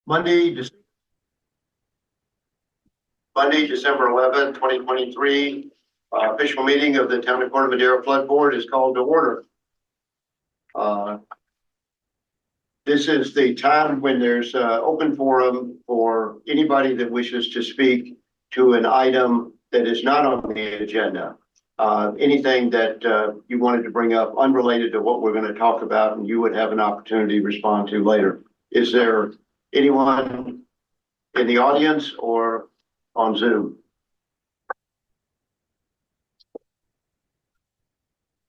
Monday, December 11th, 2023, official meeting of the Town of Corte Madera Flood Board is called to order. This is the time when there's open forum for anybody that wishes to speak to an item that is not on the agenda. Anything that you wanted to bring up unrelated to what we're going to talk about, and you would have an opportunity to respond to later. Is there anyone in the audience or on Zoom?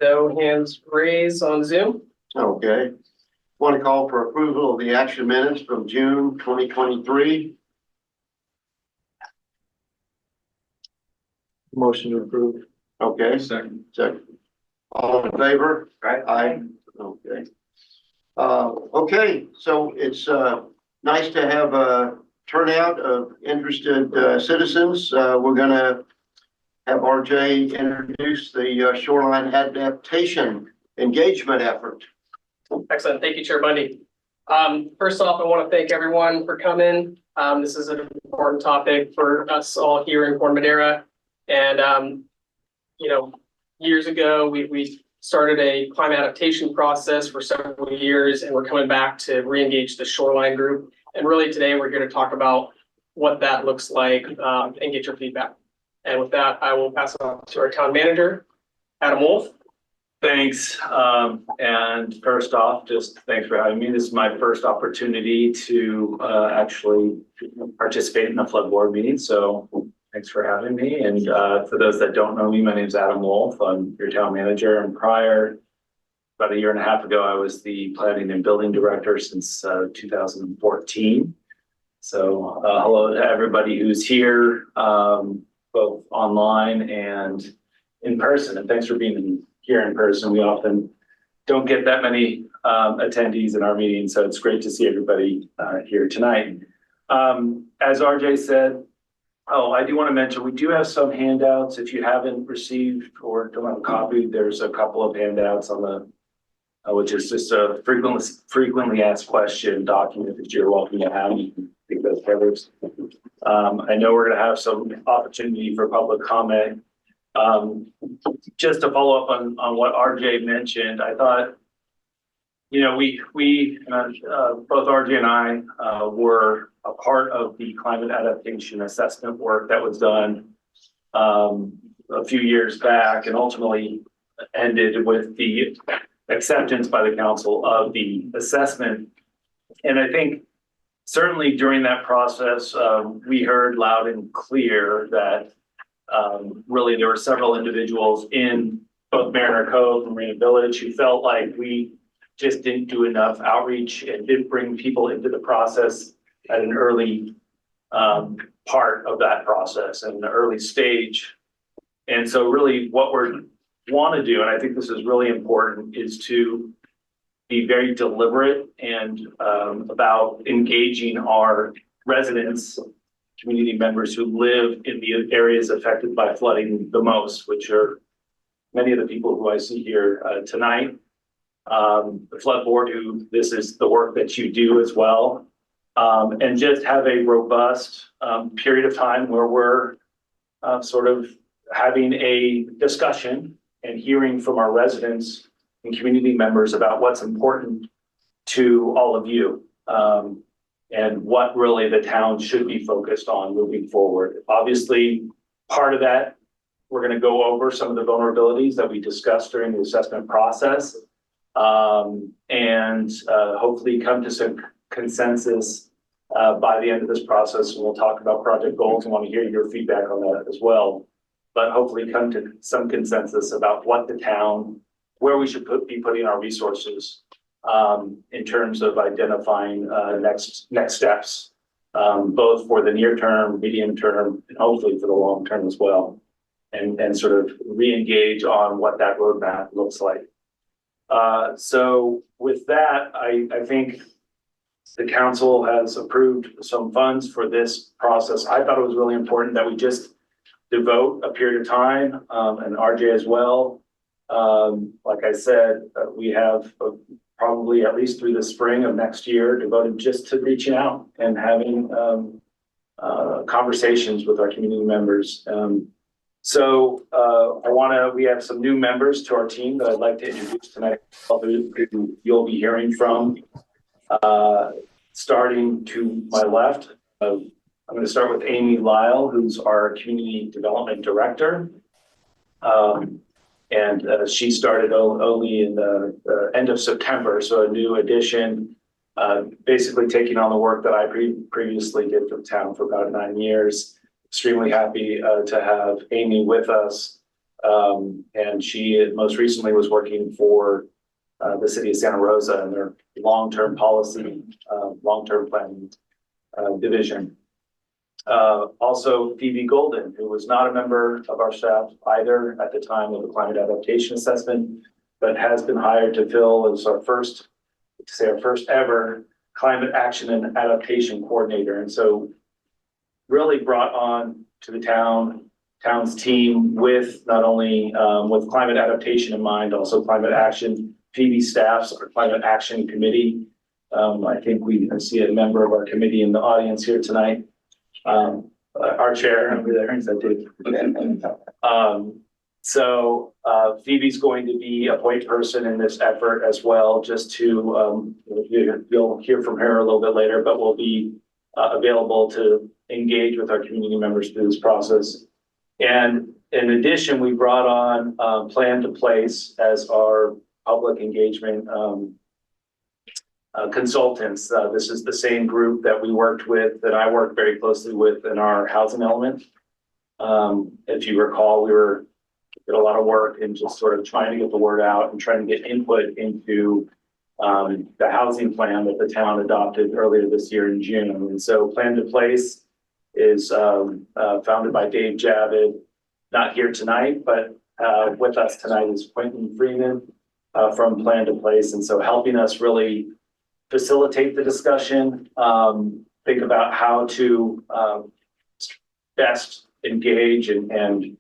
No hands raised on Zoom. Okay. Want to call for approval of the action minutes from June 2023. Motion to approve. Okay. Second. All in favor? Right. Aye. Okay. Okay, so it's nice to have a turnout of interested citizens. We're going to have RJ introduce the shoreline adaptation engagement effort. Excellent. Thank you, Chair Bundy. First off, I want to thank everyone for coming. This is an important topic for us all here in Corte Madera. And, years ago, we started a climate adaptation process for several years, and we're coming back to re-engage the shoreline group. And really today, we're here to talk about what that looks like and get your feedback. And with that, I will pass it on to our town manager, Adam Wolf. Thanks. And first off, just thanks for having me. This is my first opportunity to actually participate in the flood board meeting. So thanks for having me. And for those that don't know me, my name is Adam Wolf. I'm your town manager. And prior, about a year and a half ago, I was the planning and building director since 2014. So hello to everybody who's here, both online and in person. And thanks for being here in person. We often don't get that many attendees in our meetings, so it's great to see everybody here tonight. As RJ said, I do want to mention, we do have some handouts. If you haven't received or don't have a copy, there's a couple of handouts on the, which is just a frequently asked question document that you're welcome to have. You can take those covers. I know we're going to have some opportunity for public comment. Just to follow up on what RJ mentioned, I thought, we both RJ and I were a part of the climate adaptation assessment work that was done a few years back and ultimately ended with the acceptance by the council of the assessment. And I think certainly during that process, we heard loud and clear that really there were several individuals in both Mariner Cove and Marina Village who felt like we just didn't do enough outreach and didn't bring people into the process at an early part of that process and the early stage. And so really what we want to do, and I think this is really important, is to be very deliberate and about engaging our residents, community members who live in the areas affected by flooding the most, which are many of the people who I see here tonight. The flood board, who this is the work that you do as well. And just have a robust period of time where we're sort of having a discussion and hearing from our residents and community members about what's important to all of you. And what really the town should be focused on moving forward. Obviously, part of that, we're going to go over some of the vulnerabilities that we discussed during the assessment process and hopefully come to some consensus by the end of this process. And we'll talk about project goals and want to hear your feedback on that as well. But hopefully come to some consensus about what the town, where we should be putting our resources in terms of identifying next steps, both for the near term, medium term, and hopefully for the long term as well, and sort of re-engage on what that roadmap looks like. So with that, I think the council has approved some funds for this process. I thought it was really important that we just devote a period of time, and RJ as well. Like I said, we have probably at least through the spring of next year, devoted just to reaching out and having conversations with our community members. We have some new members to our team that I'd like to introduce tonight, who you'll be hearing from. Starting to my left, I'm going to start with Amy Lyle, who's our Community Development Director. She started only in the end of September, so a new addition, basically taking on the work that I previously did for the town for about 9 years. Extremely happy to have Amy with us. And she most recently was working for the city of Santa Rosa and their long-term policy, long-term planning division. Also Phoebe Golden, who was not a member of our staff either at the time of the climate adaptation assessment, but has been hired to fill as our first ever climate action and adaptation coordinator. And so really brought on to the town's team with not only with climate adaptation in mind, also climate action. Phoebe staffs our climate action committee. I think we see a member of our committee in the audience here tonight. Our chair over there, is that Dave? Phoebe's going to be a point person in this effort as well, just to, you'll hear from her a little bit later, but we'll be available to engage with our community members through this process. And in addition, we brought on Plan to Place as our public engagement consultants. This is the same group that we worked with, that I worked very closely with in our housing element. If you recall, we did a lot of work in just sort of trying to get the word out and trying to get input into the housing plan that the town adopted earlier this year in June. And so Plan to Place is founded by Dave Javid, not here tonight, but with us tonight is Quentin Freeman from Plan to Place. And so helping us really facilitate the discussion, think about how to best engage and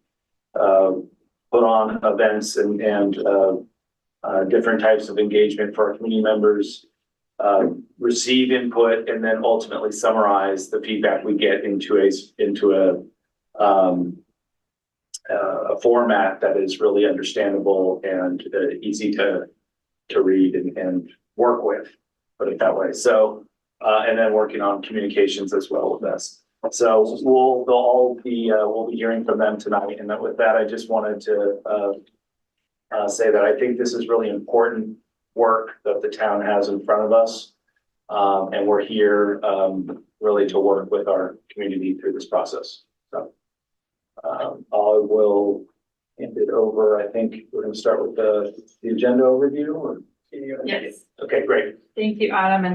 put on events and different types of engagement for our community members, receive input, and then ultimately summarize the feedback we get into a format that is really understandable and easy to read and work with, put it that way. So, and then working on communications as well with us. So we'll be hearing from them tonight. And with that, I just wanted to say that I think this is really important work that the town has in front of us. And we're here really to work with our community through this process. So I will hand it over. I think we're going to start with the agenda overview. Or... Yes. Okay, great. Thank you, Adam,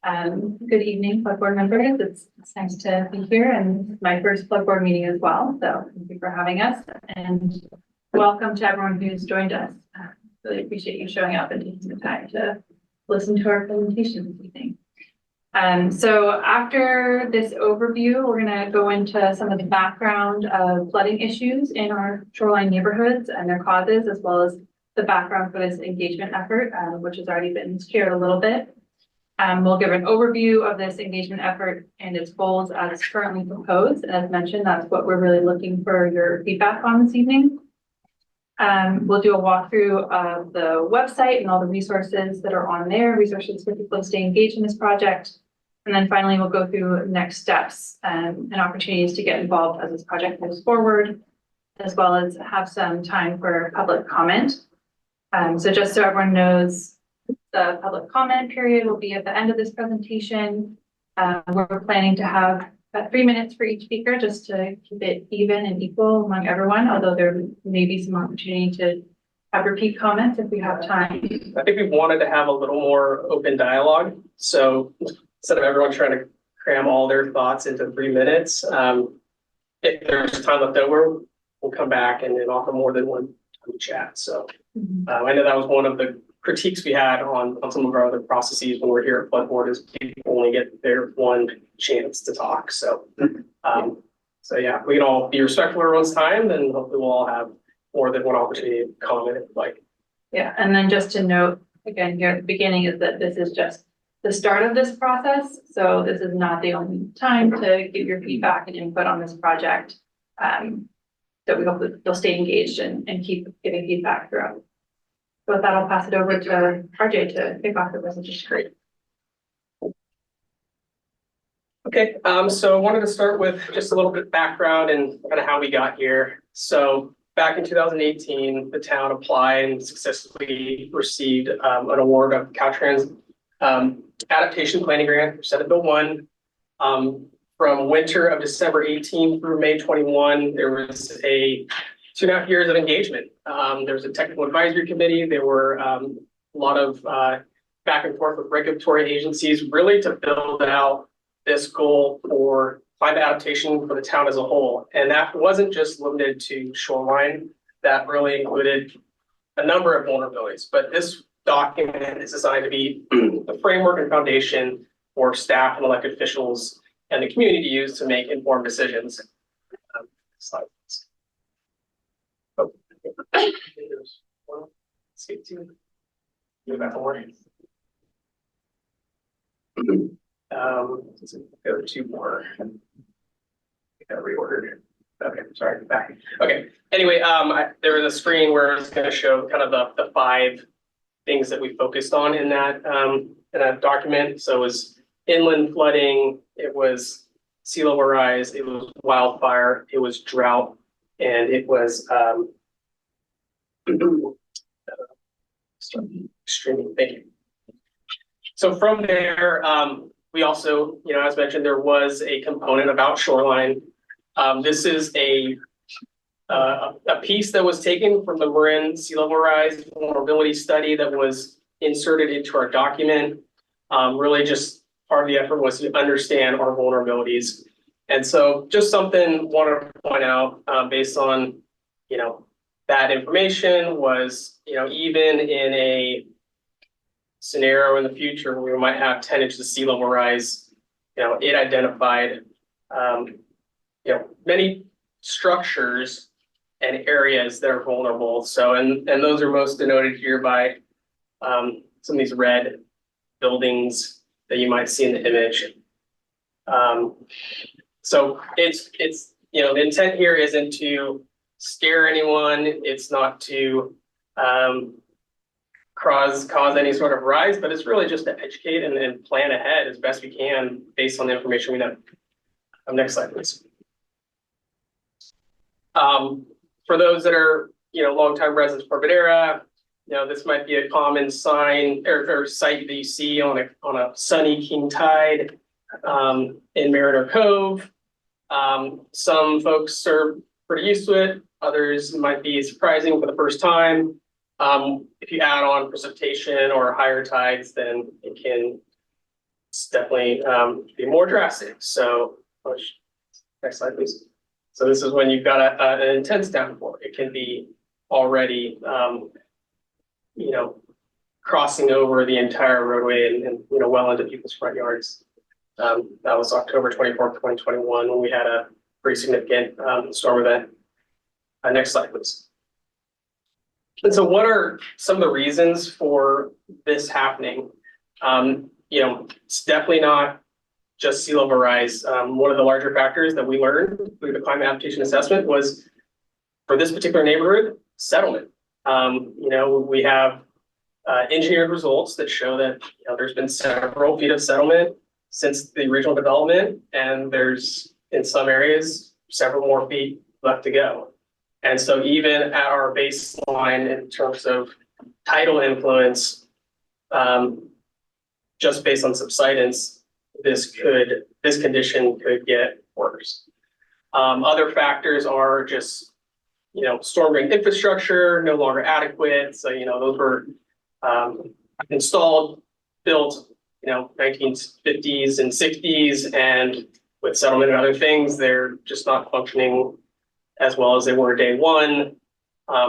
and good evening, Plug Board members. It's nice to be here, and it's my first Plug Board meeting as well. So thank you for having us, and welcome to everyone who's joined us. Really appreciate you showing up and taking the time to listen to our presentation this evening. So after this overview, we're going to go into some of the background of flooding issues in our shoreline neighborhoods and their causes, as well as the background for this engagement effort, which has already been shared a little bit. We'll give an overview of this engagement effort and its goals as currently proposed. As mentioned, that's what we're really looking for your feedback on this evening. We'll do a walkthrough of the website and all the resources that are on there, resources for people to stay engaged in this project. And then finally, we'll go through next steps and opportunities to get involved as this project moves forward, as well as have some time for public comment. So just so everyone knows, the public comment period will be at the end of this presentation. We're planning to have about 3 minutes for each speaker, just to keep it even and equal among everyone, although there may be some opportunity to have repeat comments if we have time. I think we wanted to have a little more open dialogue. So instead of everyone trying to cram all their thoughts into 3 minutes, if there's time left over, we'll come back and then offer more than one chat. So I know that was one of the critiques we had on some of our other processes when we're here at Flood Board, is people only get their one chance to talk. So, so yeah, we can all be respectful of everyone's time, then hopefully we'll all have more than one opportunity to comment if you'd like. Yeah, and then just to note, again, here at the beginning is that this is just the start of this process. So this is not the only time to give your feedback and input on this project. So we hope that you'll stay engaged and keep giving feedback throughout. So with that, I'll pass it over to RJ to kick off the presentation. Great. Okay, so I wanted to start with just a little bit of background and kind of how we got here. So back in 2018, the town applied and successfully received an award of Caltrans adaptation planning grant for Senate Bill 1. From winter of December 18 through May 21, there was a 2.5 years of engagement. There was a technical advisory committee. There were a lot of back and forth with regulatory agencies, really to build out this goal for climate adaptation for the town as a whole. And that wasn't just limited to shoreline. That really included a number of vulnerabilities. But this document is designed to be the framework and foundation for staff and elected officials and the community to use to make informed decisions. Slide, please. Oh, there's one. Skip to go back forward. Go to 2 more. Got reordered. Okay, sorry, back. Okay. Anyway, there was a screen where I was going to show kind of the 5 things that we focused on in that document. So it was inland flooding, it was sea level rise, it was wildfire, it was drought, and it was streaming. Thank you. So from there, we also, as mentioned, there was a component about shoreline. This is a piece that was taken from the Marin Sea Level Rise vulnerability study that was inserted into our document. Really just part of the effort was to understand our vulnerabilities. And so just something I wanted to point out based on, that information was, even in a scenario in the future where we might have 10 inches of sea level rise, it identified, many structures and areas that are vulnerable. So, and those are most denoted here by some of these red buildings that you might see in the image. So it's the intent here isn't to scare anyone. It's not to cause any sort of rise, but it's really just to educate and plan ahead as best we can based on the information we know. Next slide, please. For those that are, longtime residents of Corte Madera, this might be a common sign or site that you see on a sunny king tide in Mariner Cove. Some folks are pretty used to it. Others might be surprising for the first time. If you add on precipitation or higher tides, then it can definitely be more drastic. So, next slide, please. So this is when you've got an intense downpour. It can be already, crossing over the entire roadway and well into people's front yards. That was October 24th, 2021, when we had a pretty significant storm event. Next slide, please. And so what are some of the reasons for this happening? It's definitely not just sea level rise. One of the larger factors that we learned through the climate adaptation assessment was for this particular neighborhood, settlement. We have engineered results that show that there's been several feet of settlement since the original development, and there's in some areas several more feet left to go. And so even at our baseline in terms of tidal influence, just based on subsidence, this condition could get worse. Other factors are just, storm drain infrastructure no longer adequate. So, those were installed, built, 1950s and 60s, and with settlement and other things, they're just not functioning as well as they were day one.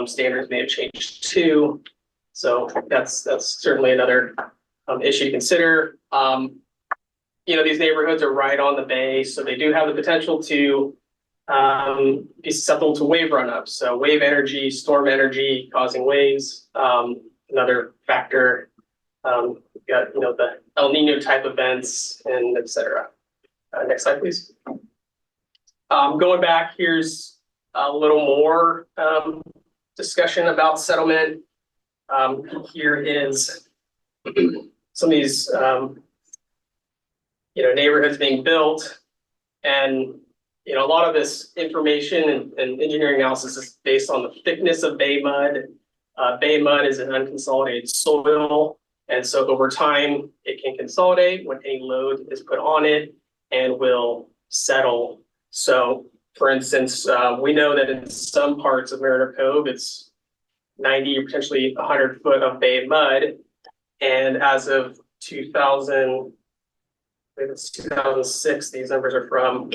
Standards may have changed too. So that's certainly another issue to consider. These neighborhoods are right on the bay, so they do have the potential to be susceptible to wave run-ups. So wave energy, storm energy causing waves, another factor. We've got, the El Nino type events and et cetera. Next slide, please. Going back, here's a little more discussion about settlement. Here is some of these, neighborhoods being built, and a lot of this information and engineering analysis is based on the thickness of bay mud. Bay mud is an unconsolidated soil, and so over time it can consolidate when any load is put on it and will settle. So, for instance, we know that in some parts of Mariner Cove, it's 90 or potentially 100 foot of bay mud, and as of 2000, I think it's 2006, these numbers are from.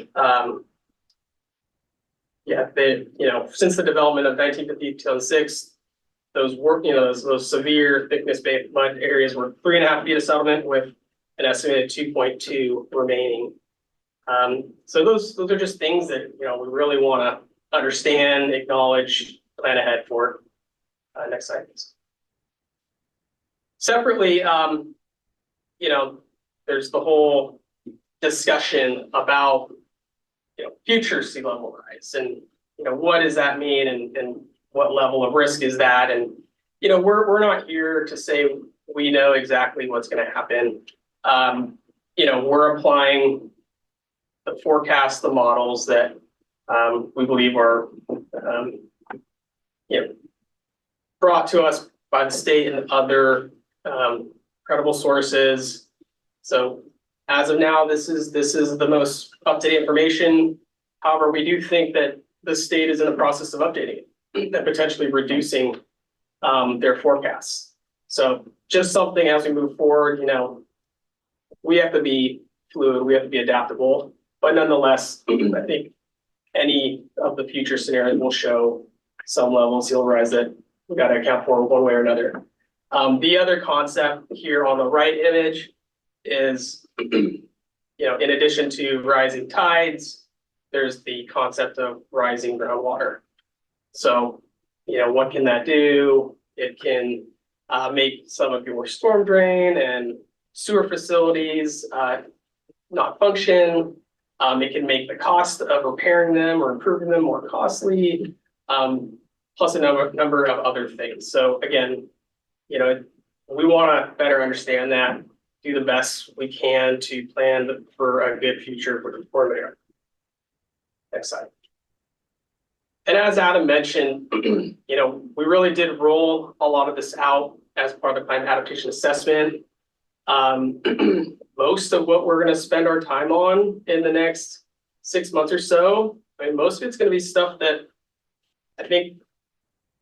Since the development of 1950 to 2006, those those severe thickness bay mud areas were 3.5 feet of settlement with an estimated 2.2 remaining. So those are just things that we really want to understand, acknowledge, plan ahead for. Next slide, please. Separately, there's the whole discussion about future sea level rise, and what does that mean, and what level of risk is that? And we're not here to say we know exactly what's going to happen. We're applying the forecast, the models that we believe are brought to us by the state and other credible sources. So as of now, this is the most up-to-date information. However, we do think that the state is in the process of updating it and potentially reducing their forecasts. So just something as we move forward, we have to be fluid, we have to be adaptable, but nonetheless, I think any of the future scenarios will show some level of sea level rise that we got to account for one way or another. The other concept here on the right image is, in addition to rising tides, there's the concept of rising groundwater. So, what can that do? It can make some of your storm drain and sewer facilities not function. It can make the cost of repairing them or improving them more costly, plus a number of other things. So again, we want to better understand that, do the best we can to plan for a good future for Corte Madera. Next slide. And as Adam mentioned, we really did roll a lot of this out as part of the climate adaptation assessment. Most of what we're going to spend our time on in the next 6 months or so, most of it's going to be stuff that I think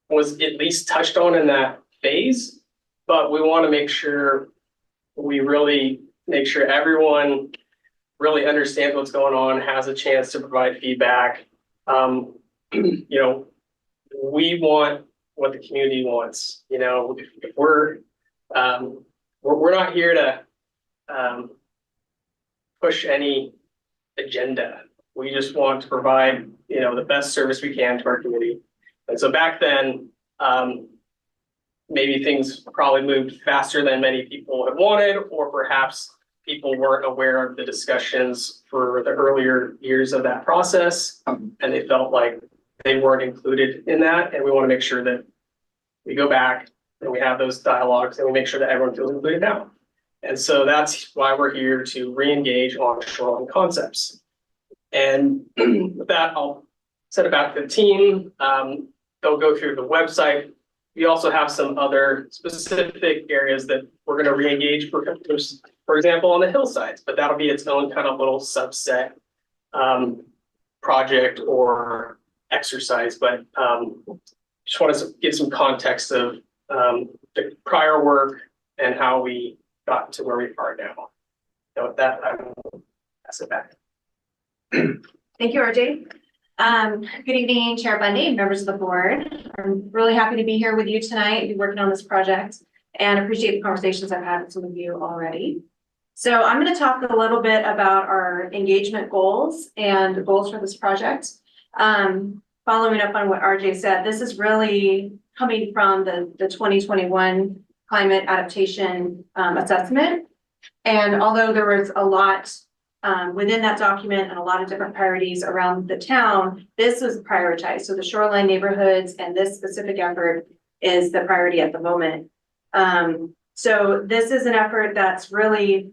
was at least touched on in that phase, but we want to make sure everyone really understands what's going on, has a chance to provide feedback. We want what the community wants. If we're not here to push any agenda. We just want to provide, the best service we can to our community. And so back then, maybe things probably moved faster than many people had wanted, or perhaps people weren't aware of the discussions for the earlier years of that process, and they felt like they weren't included in that. And we want to make sure that we go back and we have those dialogues and we make sure that everyone feels included now. And so that's why we're here to re-engage on shoreline concepts. And with that, I'll send it back to the team. They'll go through the website. We also have some other specific areas that we're going to re-engage, for example, on the hillsides, but that'll be its own kind of little subset project or exercise. But just want to give some context of the prior work and how we got to where we are now. So with that, I will pass it back. Thank you, RJ. Good evening, Chair Bundy, members of the board. I'm really happy to be here with you tonight, be working on this project, and appreciate the conversations I've had with some of you already. So I'm going to talk a little bit about our engagement goals and goals for this project. Following up on what RJ said, this is really coming from the 2021 climate adaptation assessment. And although there was a lot within that document and a lot of different priorities around the town, this was prioritized. So the shoreline neighborhoods and this specific effort is the priority at the moment. So this is an effort that's really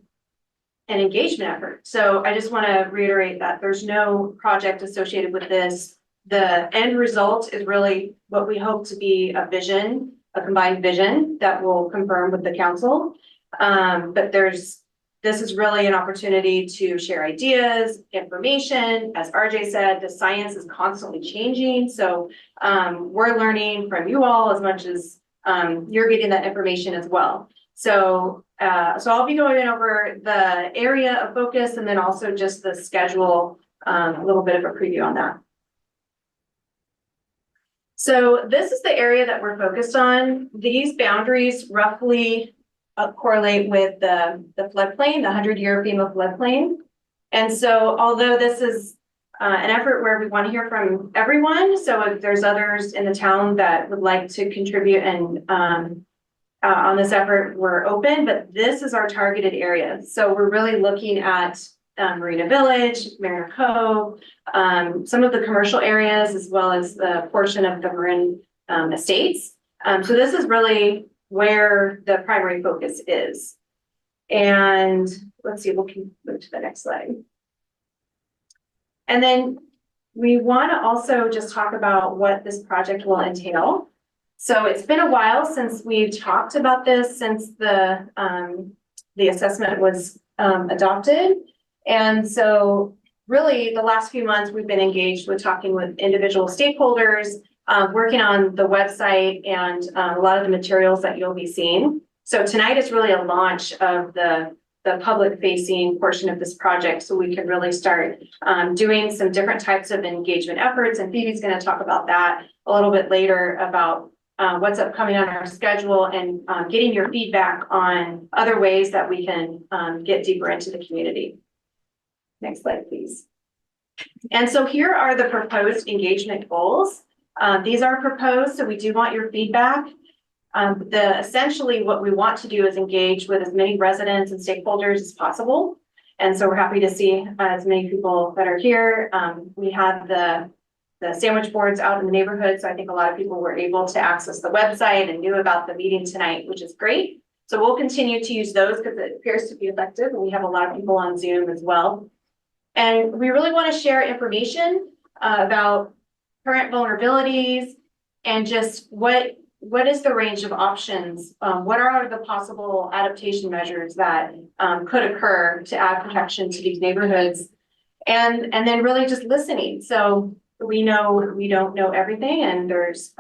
an engagement effort. So I just want to reiterate that there's no project associated with this. The end result is really what we hope to be a vision, a combined vision that will confirm with the council. But this is really an opportunity to share ideas, information. As RJ said, the science is constantly changing. So we're learning from you all as much as you're getting that information as well. So I'll be going over the area of focus and then also just the schedule, a little bit of a preview on that. So this is the area that we're focused on. These boundaries roughly correlate with the floodplain, the 100-year FEMA floodplain. And so although this is an effort where we want to hear from everyone, so if there's others in the town that would like to contribute and on this effort, we're open, but this is our targeted area. So we're really looking at Marina Village, Mariner Cove, some of the commercial areas, as well as the portion of the Marin Estates. So this is really where the primary focus is. And let's see, we can move to the next slide. And then we want to also just talk about what this project will entail. So it's been a while since we've talked about this, since the assessment was adopted. And so really the last few months we've been engaged with talking with individual stakeholders, working on the website and a lot of the materials that you'll be seeing. So tonight is really a launch of the public facing portion of this project. So we can really start doing some different types of engagement efforts. And Phoebe's going to talk about that a little bit later about what's upcoming on our schedule and getting your feedback on other ways that we can get deeper into the community. Next slide, please. And so here are the proposed engagement goals. These are proposed, so we do want your feedback. Essentially what we want to do is engage with as many residents and stakeholders as possible. And so we're happy to see as many people that are here. We had the sandwich boards out in the neighborhood. So I think a lot of people were able to access the website and knew about the meeting tonight, which is great. So we'll continue to use those because it appears to be effective. And we have a lot of people on Zoom as well. And we really want to share information about current vulnerabilities and just what is the range of options? What are the possible adaptation measures that could occur to add protection to these neighborhoods? And then really just listening. So we know we don't know everything and there's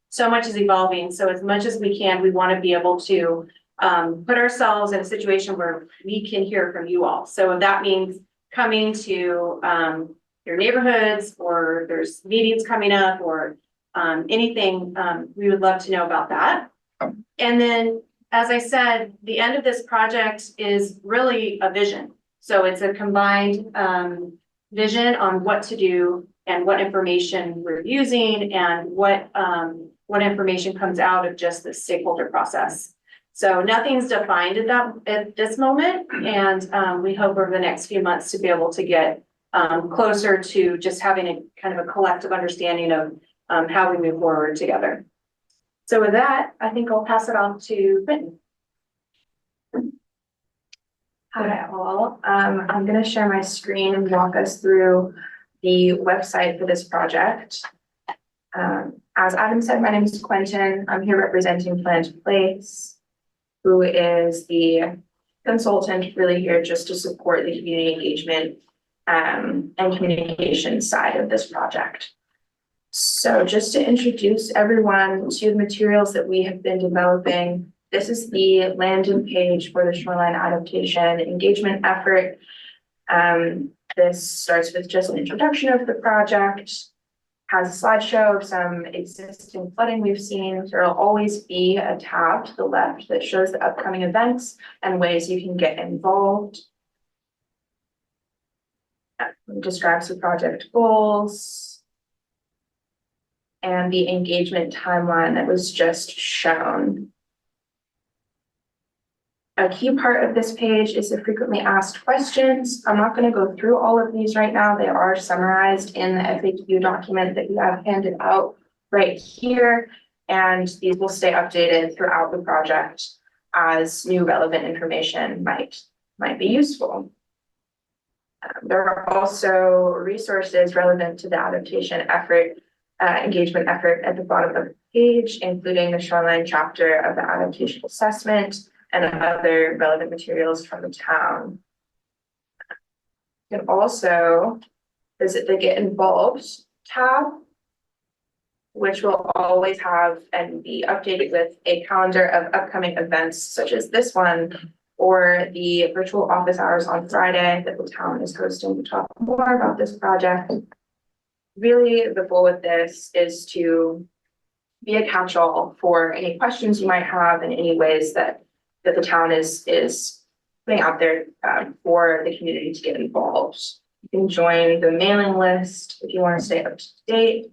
so much is evolving. So as much as we can, we want to be able to put ourselves in a situation where we can hear from you all. So if that means coming to your neighborhoods or there's meetings coming up or anything, we would love to know about that. And then, as I said, the end of this project is really a vision. So it's a combined vision on what to do and what information we're using and what information comes out of just the stakeholder process. So nothing's defined at this moment, and we hope over the next few months to be able to get closer to just having a kind of a collective understanding of how we move forward together. So with that, I think I'll pass it on to Quentin. Hi all, I'm going to share my screen and walk us through the website for this project. As Adam said, my name is Quentin. I'm here representing Plant Place, who is the consultant really here just to support the community engagement and communication side of this project. So just to introduce everyone to the materials that we have been developing, this is the landing page for the shoreline adaptation engagement effort. This starts with just an introduction of the project, has a slideshow of some existing flooding we've seen. There will always be a tab to the left that shows the upcoming events and ways you can get involved. It describes the project goals and the engagement timeline that was just shown. A key part of this page is the frequently asked questions. I'm not going to go through all of these right now. They are summarized in the FAQ document that you have handed out right here. And these will stay updated throughout the project as new relevant information might be useful. There are also resources relevant to the adaptation effort, engagement effort at the bottom of the page, including the shoreline chapter of the adaptation assessment and other relevant materials from the town. You can also visit the Get Involved tab, which will always have and be updated with a calendar of upcoming events such as this one, or the virtual office hours on Friday that the town is hosting to talk more about this project. Really, the goal with this is to be a catch-all for any questions you might have in any ways that the town is putting out there for the community to get involved. You can join the mailing list if you want to stay up to date.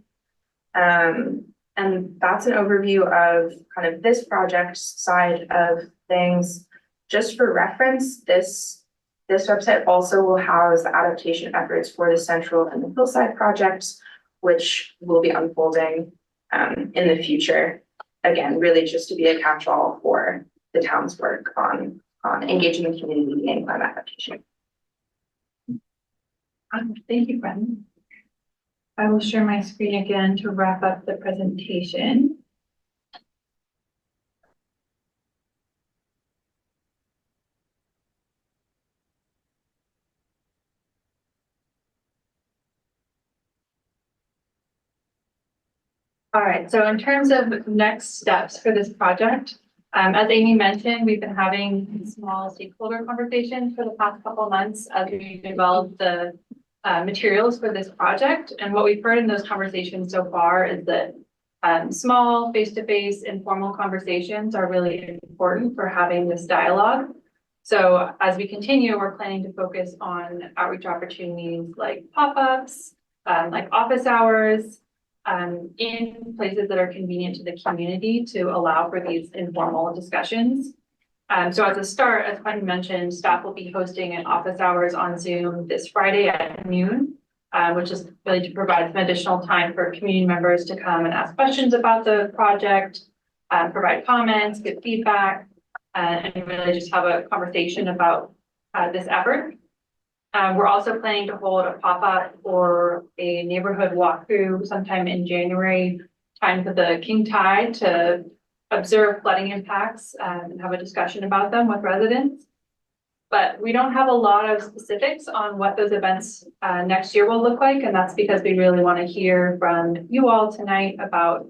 And that's an overview of kind of this project side of things. Just for reference, this website also will house the adaptation efforts for the Central and the Hillside projects, which will be unfolding in the future. Again, really just to be a catch-all for the town's work on engaging the community in climate adaptation. Thank you, Brendan. I will share my screen again to wrap up the presentation. All right, so in terms of next steps for this project, as Amy mentioned, we've been having small stakeholder conversations for the past couple of months as we develop the materials for this project. And what we've heard in those conversations so far is that small face-to-face informal conversations are really important for having this dialogue. So as we continue, we're planning to focus on outreach opportunities like pop-ups, like office hours, in places that are convenient to the community to allow for these informal discussions. So as a start, as Quentin mentioned, staff will be hosting an office hours on Zoom this Friday at noon, which is really to provide some additional time for community members to come and ask questions about the project, provide comments, give feedback, and really just have a conversation about this effort. We're also planning to hold a pop-up or a neighborhood walkthrough sometime in January, time for the king tide, to observe flooding impacts and have a discussion about them with residents. But we don't have a lot of specifics on what those events next year will look like. And that's because we really want to hear from you all tonight about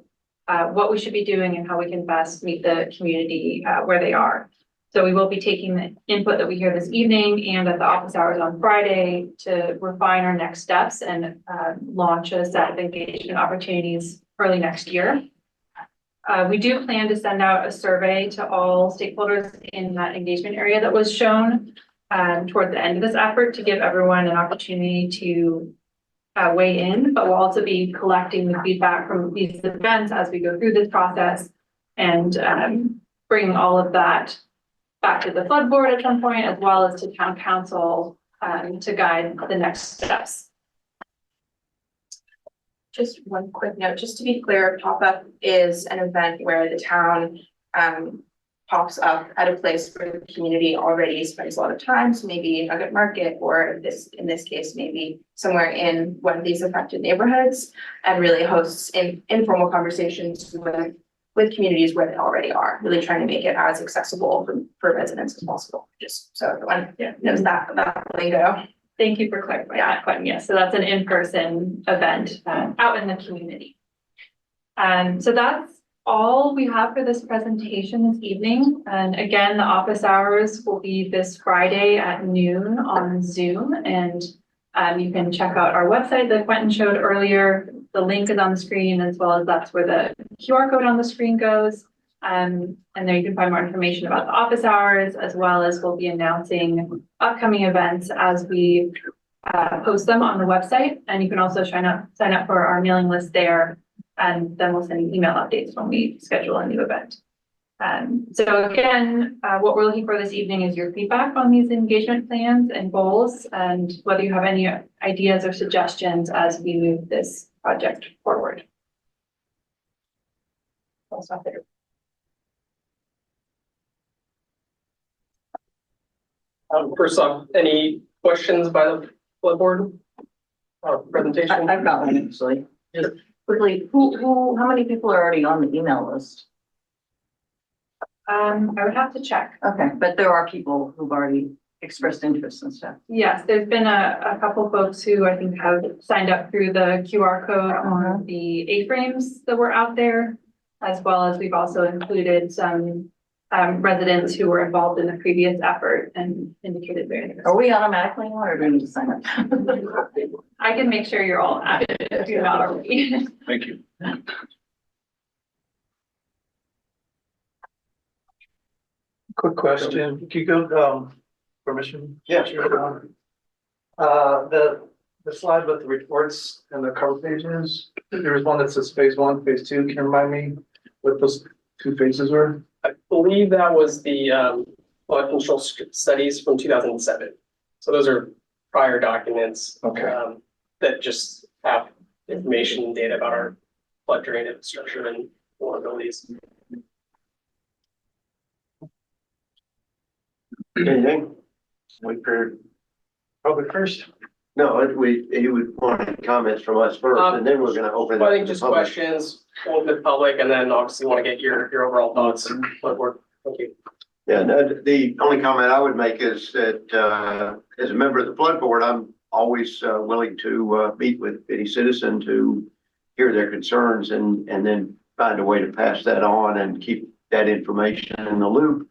what we should be doing and how we can best meet the community where they are. So we will be taking the input that we hear this evening and at the office hours on Friday to refine our next steps and launch a set of engagement opportunities early next year. We do plan to send out a survey to all stakeholders in that engagement area that was shown toward the end of this effort to give everyone an opportunity to weigh in, but we'll also be collecting the feedback from these events as we go through this process and bringing all of that back to the flood board at some point, as well as to town council to guide the next steps. Just one quick note, just to be clear, pop-up is an event where the town pops up at a place where the community already spends a lot of time. So maybe Nugget Market, or in this case, maybe somewhere in one of these affected neighborhoods, and really hosts informal conversations with communities where they already are, really trying to make it as accessible for residents as possible, just so everyone knows that lingo. Thank you for clarifying that, Quentin. Yes, so that's an in-person event out in the community. So that's all we have for this presentation this evening. And again, the office hours will be this Friday at noon on Zoom. And you can check out our website that Quentin showed earlier. The link is on the screen, as well as that's where the QR code on the screen goes. And there you can find more information about the office hours, as well as we'll be announcing upcoming events as we post them on the website. And you can also sign up for our mailing list there, and then we'll send you email updates when we schedule a new event. So again, what we're looking for this evening is your feedback on these engagement plans and goals, and whether you have any ideas or suggestions as we move this project forward. I'll stop there. First off, any questions by the flood board? Presentation? I've got one actually. Just quickly, how many people are already on the email list? I would have to check. Okay, but there are people who've already expressed interest and stuff. Yes, there's been a couple folks who I think have signed up through the QR code on the A-frames that were out there, as well as we've also included some residents who were involved in the previous effort and indicated their interest. Are we automatically on or do we need to sign up? I can make sure you're all added if you're not already. Thank you. Quick question, could you go, permission? Yeah. Sure. The slide with the reports and the cover pages, there was one that says phase 1, phase 2, can you remind me what those 2 phases were? I believe that was the flood control studies from 2007. So those are prior documents. Okay. That just have information and data about our flood drain infrastructure and vulnerabilities. Anything? Wait for Public first? No, he would want comments from us first, and then we're gonna open. I up think to just the public. questions, open to the public, and then obviously want to get your overall thoughts and what work. Thank you. Yeah, no, the only comment I would make is that, as a member of the flood board, I'm always, willing to, meet with any citizen to hear their concerns and then find a way to pass that on and keep that information in the loop.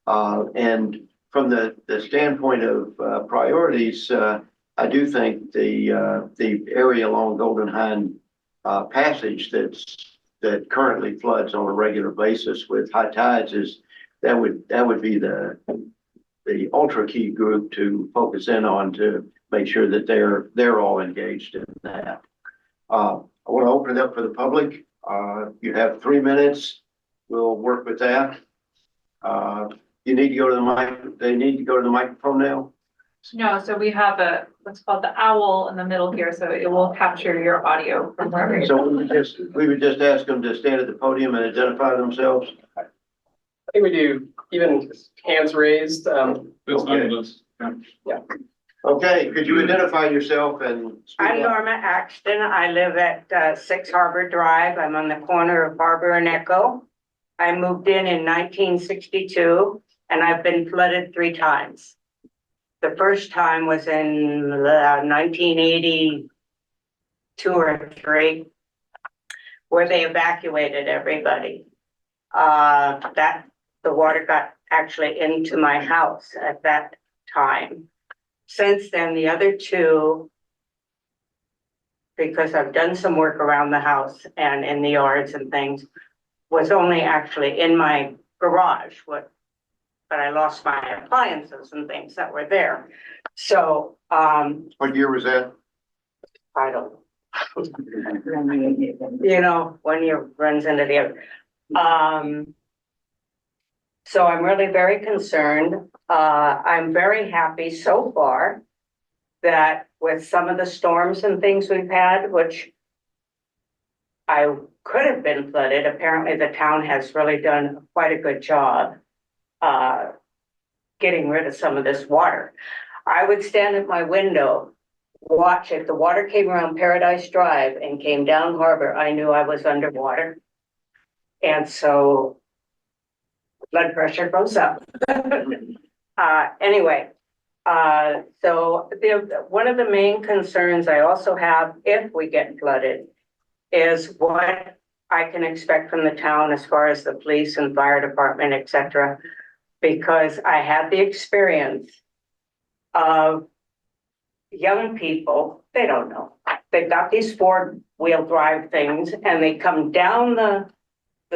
And from the standpoint of, priorities, I do think the area along Golden Hind passage that currently floods on a regular basis with high tides that would be the ultra key group to focus in on to make sure that they're all engaged in that. I want to open it up for the public. You have 3 minutes. We'll work with that. You need to go to the mic. They need to go to the microphone now. No, so we have what's called the owl in the middle here, so it will capture your audio from wherever you're. So we would just ask them to stand at the podium and identify themselves. I think we do even hands raised. Okay, could you identify yourself and? speak I'm up? Norma Axton. I live at 6 Harbor Drive. I'm on the corner of Harbor and Echo. I moved in 1962 and I've been flooded 3 times. The first time was in 1982 or 3, where they evacuated everybody. The water got actually into my house at that time. Since then, the other 2, because I've done some work around the house and in the yards and things, was only actually in my garage, but I lost my appliances and things that were there. So, What year was that? I don't, you know, 1 year runs into the other. So I'm really very concerned. I'm very happy so far that with some of the storms and things we've had, which I could have been flooded, apparently the town has really done quite a good job getting rid of some of this water. I would stand at my window, watch if the water came around Paradise Drive and came down Harbor, I knew I was underwater. And so blood pressure goes up. Anyway, so one of the main concerns I also have if we get flooded is what I can expect from the town as far as the police and fire department, etc. Because I had the experience of young people, they don't know. They've got these 4-wheel drive things and they come down the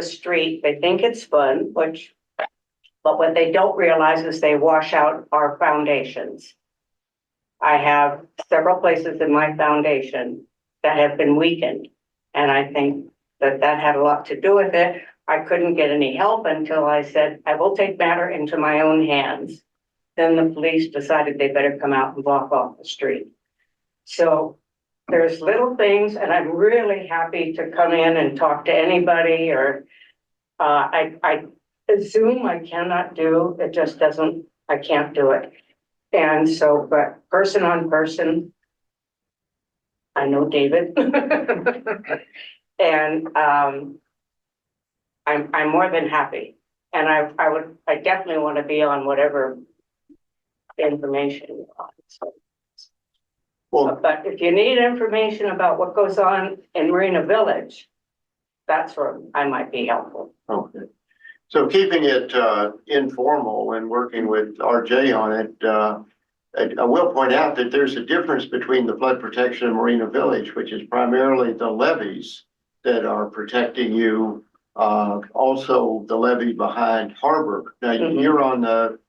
street, they think it's fun, but what they don't realize is they wash out our foundations. I have several places in my foundation that have been weakened. And I think that had a lot to do with it. I couldn't get any help until I said, I will take matter into my own hands. Then the police decided they better come out and block off the street. So there's little things, and I'm really happy to come in and talk to anybody, or I Zoom I cannot do, it just doesn't, I can't do it. And so, but person on person, I know David. And I'm more than happy. And I definitely want to be on whatever information you want. So, Well, but if you need information about what goes on in Marina Village, that's where I might be helpful. okay. So keeping it informal and working with RJ on it, I will point out that there's a difference between the flood protection in Marina Village, which is primarily the levees that are protecting you. Also the levee behind Harbor. Now you're on the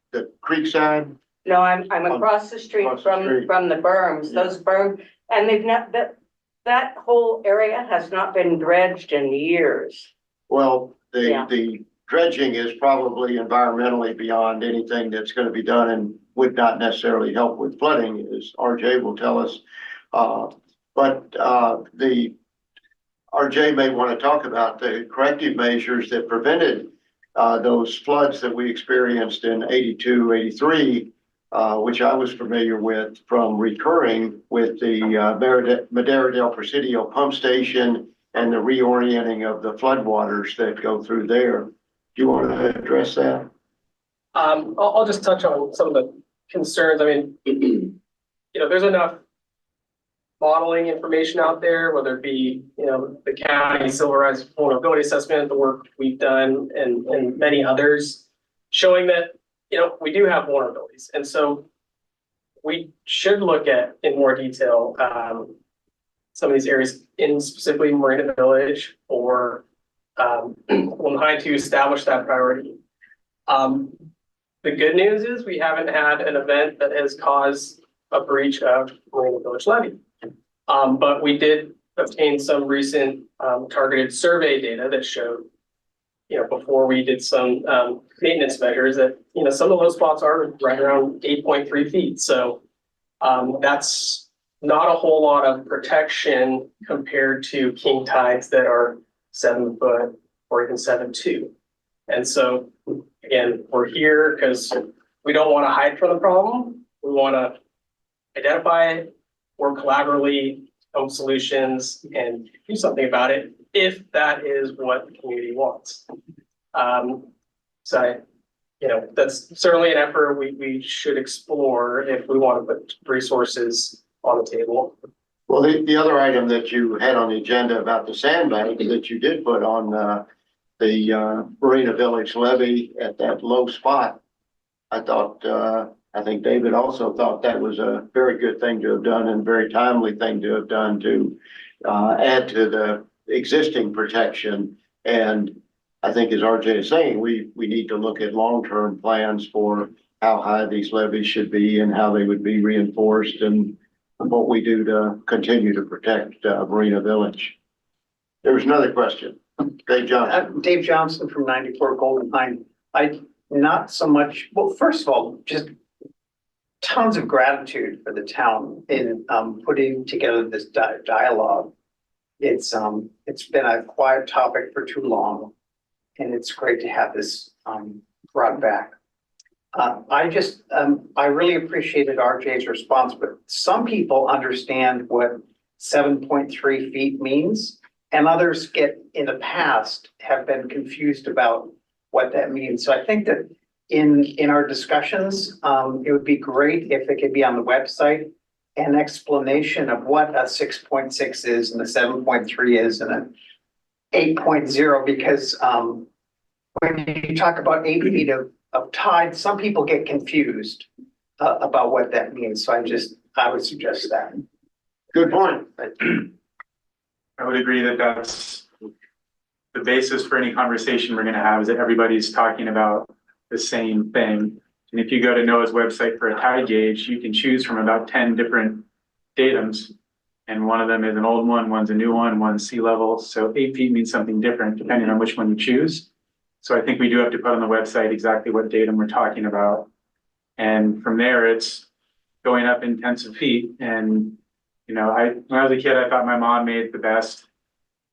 creek side. No, I'm across the street Across the street. from the berms, Yeah. those berms, and they've not, that whole area has not been dredged in years. Well, Yeah. the dredging is probably environmentally beyond anything that's going to be done and would not necessarily help with flooding, as RJ will tell us. But the RJ may want to talk about the corrective measures that prevented those floods that we experienced in 82, 83, which I was familiar with from recurring with the Madera del Presidio pump station and the reorienting of the floodwaters that go through there. Do you want to address that? I'll just touch on some of the concerns. I mean, there's enough modeling information out there, whether it be, the county silverized vulnerability assessment, the work we've done, and many others, showing that, we do have vulnerabilities. And so we should look at in more detail some of these areas in specifically Marina Village or we'll try to establish that priority. The good news is we haven't had an event that has caused a breach of Marina Village levee. But we did obtain some recent targeted survey data that showed, before we did some maintenance measures that, some of those spots are right around 8.3 feet. So that's not a whole lot of protection compared to king tides that are 7 foot or even 7.2. And so again, we're here because we don't want to hide from the problem. We want to identify it, work collaboratively, home solutions, and do something about it if that is what the community wants. So that's certainly an effort we should explore if we want to put resources on the table. Well, the other item that you had on the agenda about the sandbank that you did put on the Marina Village levee at that low spot, I think David also thought that was a very good thing to have done and very timely thing to have done to add to the existing protection. And I think as RJ is saying, we need to look at long-term plans for how high these levees should be and how they would be reinforced and what we do to continue to protect Marina Village. There was another question. Dave Johnson. Dave Johnson from 94 Golden Pine. Not so much, well, first of all, just tons of gratitude for the town in putting together this dialogue. It's been a quiet topic for too long, and it's great to have this brought back. I really appreciated RJ's response, but some people understand what 7.3 feet means, and others in the past have been confused about what that means. So I think that in our discussions, it would be great if it could be on the website, an explanation of what a 6.6 is and a 7.3 is and an 8.0, because when you talk about 8 feet of tide, some people get confused about what that means. So I would suggest that. Good point. I would agree that that's the basis for any conversation we're going to have, is that everybody's talking about the same thing. And if you go to NOAA's website for a tide gauge, you can choose from about 10 different datums. And one of them is an old one, one's a new one, one's sea level. So 8 feet means something different depending on which one you choose. So I think we do have to put on the website exactly what datum we're talking about. And from there, it's going up in tens of feet. And, when I was a kid, I thought my mom made the best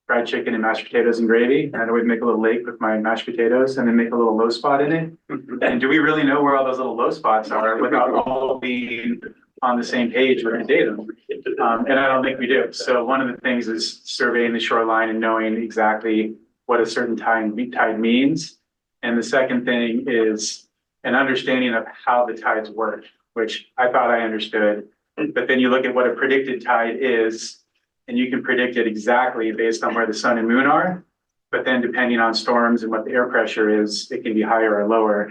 fried chicken and mashed potatoes and gravy. And I'd always make a little lake with my mashed potatoes and then make a little low spot in it. And do we really know where all those little low spots are without all being on the same page with the datum? And I don't think we do. So one of the things is surveying the shoreline and knowing exactly what a certain tide means. And the second thing is an understanding of how the tides work, which I thought I understood. But then you look at what a predicted tide is, and you can predict it exactly based on where the sun and moon are. But then depending on storms and what the air pressure is, it can be higher or lower.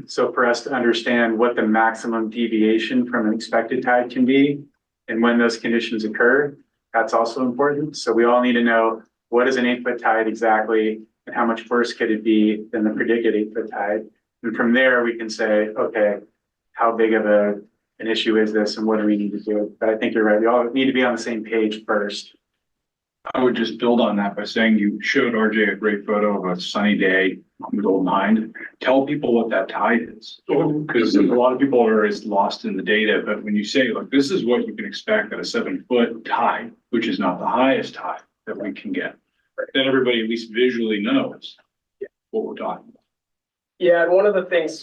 So for us to understand what the maximum deviation from an expected tide can be and when those conditions occur, that's also important. So we all need to know what is an 8-foot tide exactly and how much worse could it be than the predicted 8-foot tide. And from there, we can say, okay, how big of an issue is this and what do we need to do? But I think you're right. We all need to be on the same page first. I would just build on that by saying you showed RJ a great photo of a sunny day on the Golden Hind. Tell people what that tide is, because a lot of people are as lost in the data. But when you say, like, this is what you can expect at a 7-foot tide, which is not the highest tide that we can get, then everybody at least visually knows what we're talking about. Yeah, and one of the things,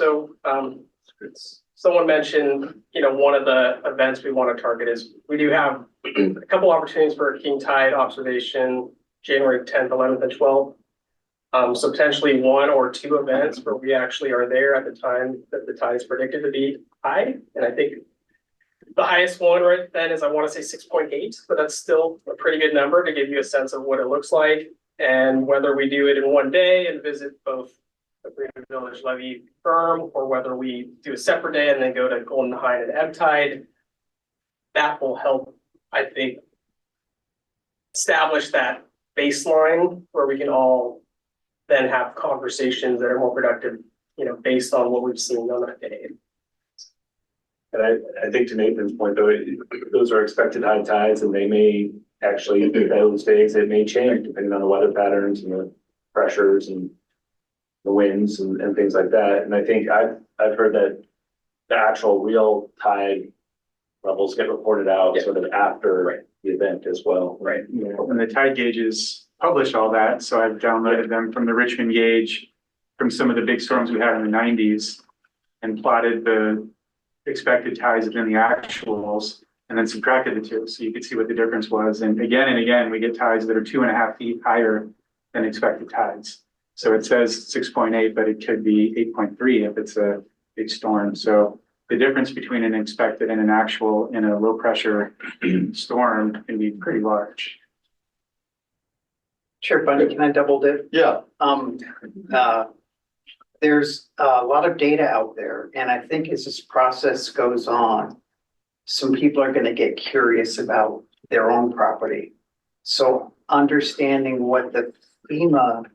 someone mentioned, one of the events we want to target is we do have a couple opportunities for a king tide observation, January 10th, 11th, and 12th. So potentially 1 or 2 events where we actually are there at the time that the tide is predicted to be high. And I think the highest one right then is, I want to say 6.8, but that's still a pretty good number to give you a sense of what it looks like. And whether we do it in one day and visit both the Green Village Levee berm, or whether we do a separate day and then go to Golden Hind and ebb tide, that will help, I think, establish that baseline where we can all then have conversations that are more productive, based on what we've seen on that day. And I think to Nathan's point, though, those are expected high tides, and they may actually, those days, it may change depending on the weather patterns and the pressures and the winds and things like that. And I think I've heard that the actual real tide levels get reported out sort of after the event as well. Right. And the tide gauges publish all that. So I've downloaded them from the Richmond gauge from some of the big storms we had in the 90s and plotted the expected tides and then the actuals and then subtracted the two. So you could see what the difference was. And again, we get tides that are 2.5 feet higher than expected tides. So it says 6.8, but it could be 8.3 if it's a big storm. So the difference between an expected and an actual in a low pressure storm can be pretty large. Chair Bundy, can I double dip? Yeah. There's a lot of data out there, and I think as this process goes on, some people are gonna get curious about their own property. So understanding what the FEMA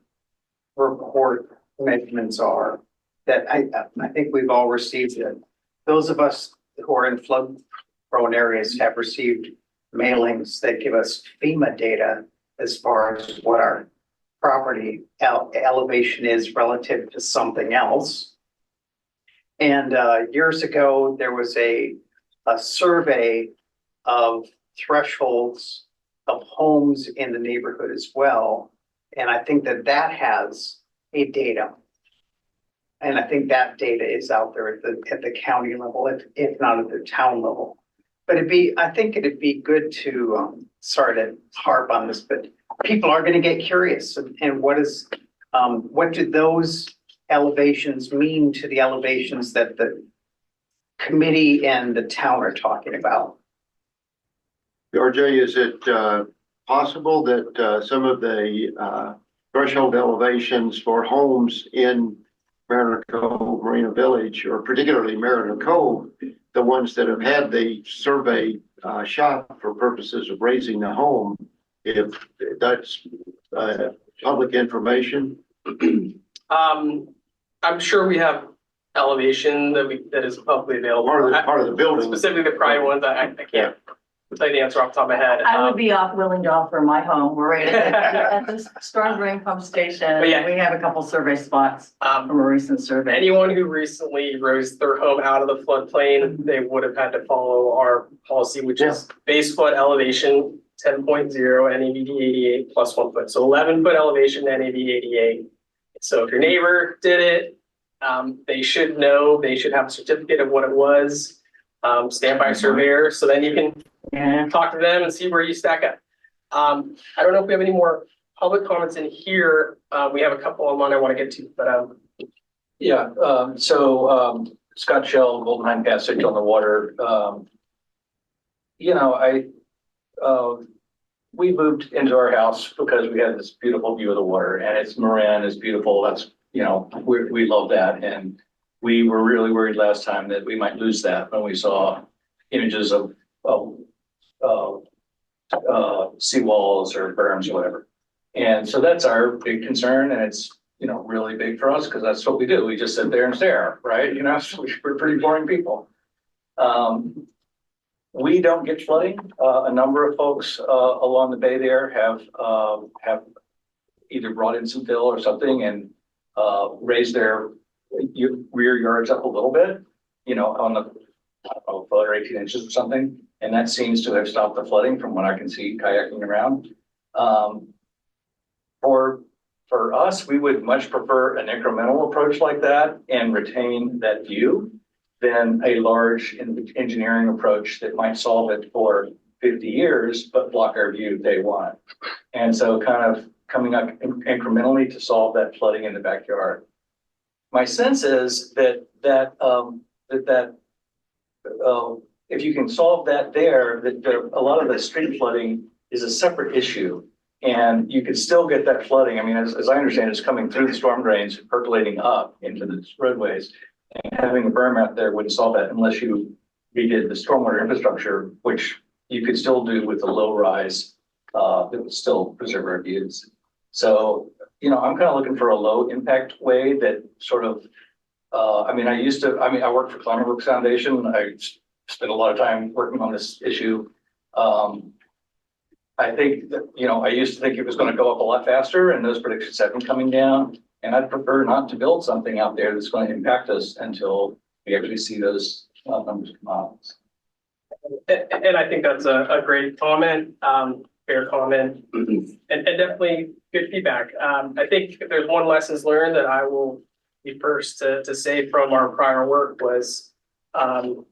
report measurements are, that I think we've all received it. Those of us who are in flood prone areas have received mailings that give us FEMA data as far as what our property elevation is relative to something else. And years ago, there was a survey of thresholds of homes in the neighborhood as well. And I think that has a datum. And I think that data is out there at the county level, if not at the town level. But I think it'd be good to, sorry to harp on this, but people are gonna get curious. And what do those elevations mean to the elevations that the committee and the town are talking about? RJ, is it possible that some of the threshold elevations for homes in Mariner Cove, Marina Village, or particularly Mariner Cove, the ones that have had the survey shot for purposes of raising the home, if that's public information? I'm sure we have elevation that is publicly available. Part of the building. Specifically the private ones, I can't tell you the answer off the top of my head. I would be willing to offer my home. We're right at the storm drain pump station. But yeah. We have a couple survey spots from a recent survey. Anyone who recently raised their home out of the floodplain, they would have had to follow our policy, which is base flood elevation 10.0 NAVD 88 plus 1 foot. So 11 foot elevation NAVD 88. So if your neighbor did it, they should know, they should have a certificate of what it was, standby surveyor. So then you can talk to them and see where you stack up. I don't know if we have any more public comments in here. We have a couple online I want to get to, but Scott Shell, Golden Hind Passage on the water. We moved into our house because we had this beautiful view of the water, and it's Marin, it's beautiful. That's, we love that. And we were really worried last time that we might lose that when we saw images of seawalls or berms or whatever. And so that's our big concern, and it's, really big for us because that's what we do. We just sit there and stare, right? So we're pretty boring people. We don't get flooding. A number of folks along the bay there have either brought in some fill or something and raised their rear yards up a little bit, on the, I don't know, 12 or 18 inches or something. And that seems to have stopped the flooding from what I can see kayaking around. For us, we would much prefer an incremental approach like that and retain that view than a large engineering approach that might solve it for 50 years, but block our view day one. And so kind of coming up incrementally to solve that flooding in the backyard. My sense is that if you can solve that there, a lot of the street flooding is a separate issue. And you could still get that flooding. I mean, as I understand, it's coming through the storm drains, percolating up into the roadways. And having a berm out there wouldn't solve that unless you redid the stormwater infrastructure, which you could still do with a low rise that would still preserve our views. So, I'm kind of looking for a low impact way that sort of, I worked for Climate Works Foundation. I spent a lot of time working on this issue. I think that, I used to think it was going to go up a lot faster, and those predictions have been coming down. And I'd prefer not to build something out there that's going to impact us until we actually see those numbers come out. and I think that's a great comment, fair comment, and definitely good feedback. I think if there's one lessons learned that I will be first to say from our prior work was, I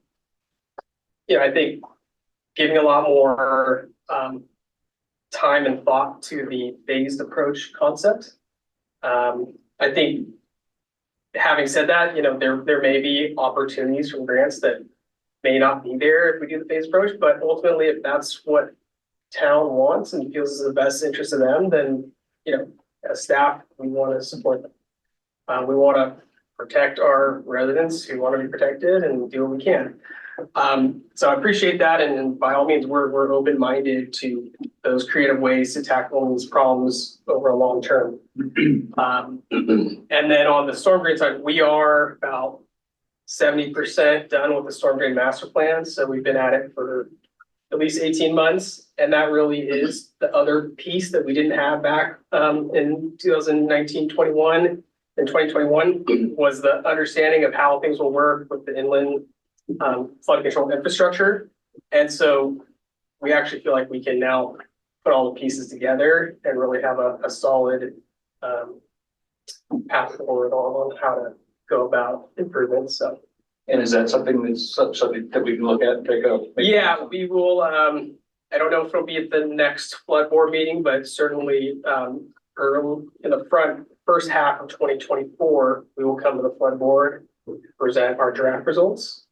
think giving a lot more time and thought to the phased approach concept. I think having said that, there may be opportunities from grants that may not be there if we do the phased approach, but ultimately, if that's what town wants and feels is the best interest of them, then, as staff, we want to support them. We want to protect our residents who want to be protected and do what we can. So I appreciate that, and by all means, we're open-minded to those creative ways to tackle these problems over a long term. And then on the storm drain side, we are about 70% done with the storm drain master plan. So we've been at it for at least 18 months, and that really is the other piece that we didn't have back in 2019, 21, and 2021 was the understanding of how things will work with the inland flood control infrastructure. And so we actually feel like we can now put all the pieces together and really have a solid path forward on how to go about improvements. So, and is that something that's something that we can look at and take up? Yeah, we will. I don't know if it'll be at the next flood board meeting, but certainly early in the first half of 2024, we will come to the flood board, present our draft results.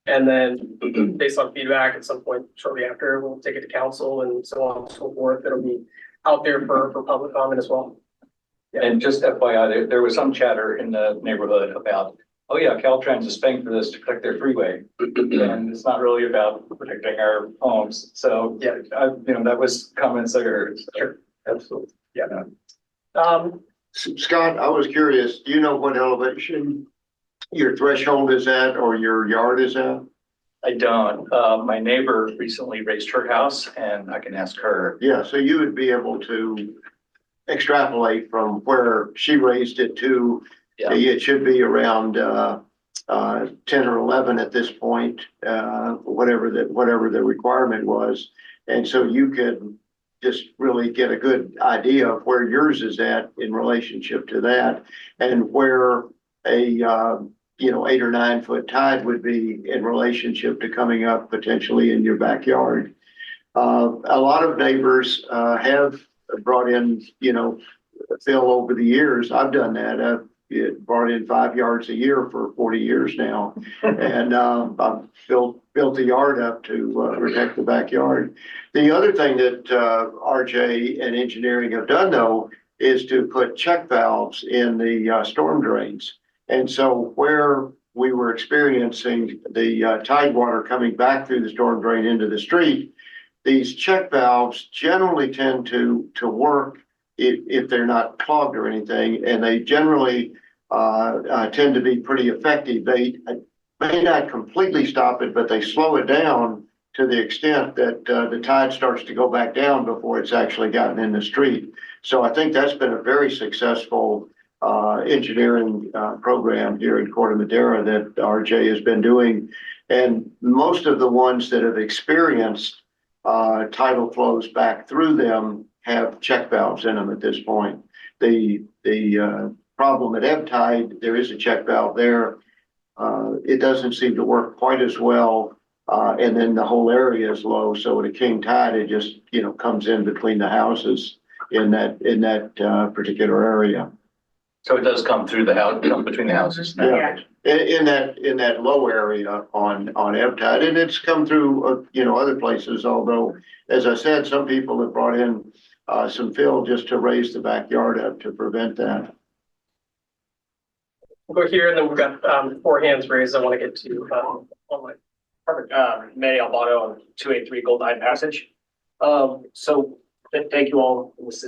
And then based on feedback at some point shortly after, we'll take it to council and so on and so forth. It'll be out there for public comment as well. Yeah. And just FYI, there was some chatter in the neighborhood about, oh yeah, Caltrans is paying for this to protect their freeway. And it's not really about protecting our homes. So yeah, that was comments I heard. Sure. Absolutely. Yeah. Scott, I was curious, do you know what elevation your threshold is at or your yard is at? I don't. My neighbor recently raised her house and I can ask her. Yeah, so you would be able to extrapolate from where she raised it to, Yeah. it should be around 10 or 11 at this point, whatever the requirement was. And so you could just really get a good idea of where yours is at in relationship to that, and where a 8 or 9 foot tide would be in relationship to coming up potentially in your backyard. A lot of neighbors have brought in, fill over the years. I've done that. I've brought in 5 yards a year for 40 years now. And I've built the yard up to protect the backyard. The other thing that RJ and engineering have done, though, is to put check valves in the storm drains. And so where we were experiencing the tide water coming back through the storm drain into the street, these check valves generally tend to work if they're not clogged or anything, and they generally tend to be pretty effective. They may not completely stop it, but they slow it down to the extent that the tide starts to go back down before it's actually gotten in the street. So I think that's been a very successful engineering program here in Corte Madera that RJ has been doing. And most of the ones that have experienced tidal flows back through them have check valves in them at this point. The problem at ebb tide, there is a check valve there. It doesn't seem to work quite as well. And then the whole area is low. So at a king tide, it just, comes in between the houses in that particular area. So it does come through the house, come between the houses. Yeah. In that low area on ebb tide, and it's come through, other places, although, as I said, some people have brought in some fill just to raise the backyard up to prevent that. We'll go here, and then we've got 4 hands raised I want to get to online. Perfect. Manny Albato on 283 Golden Passage. So thank you all in this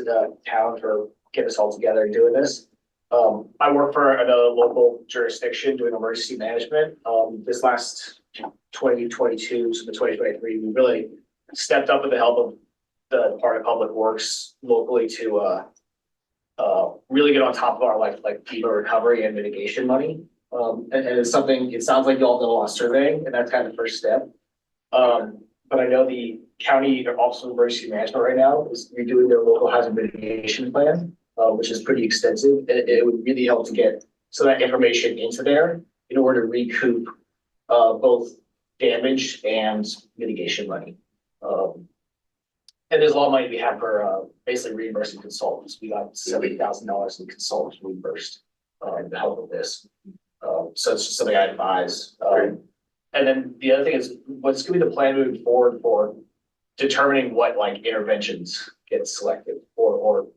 town for getting us all together and doing this. I work for another local jurisdiction doing emergency management. This last 2022 to the 2023, we really stepped up with the help of the Department of Public Works locally to really get on top of our like FEMA recovery and mitigation money. And it's something, it sounds like you all did a lot of surveying, and that's kind of the first step. But I know the county Office of Emergency Management right now is redoing their local hazard mitigation plan, which is pretty extensive. It would really help to get some of that information into there in order to recoup both damage and mitigation money. And there's a lot of money we have for basically reimbursing consultants. We got $70,000 in consultants reimbursed to help with this. So it's just something I advise. And then the other thing is, what's going to be the plan moving forward for determining what like interventions get selected or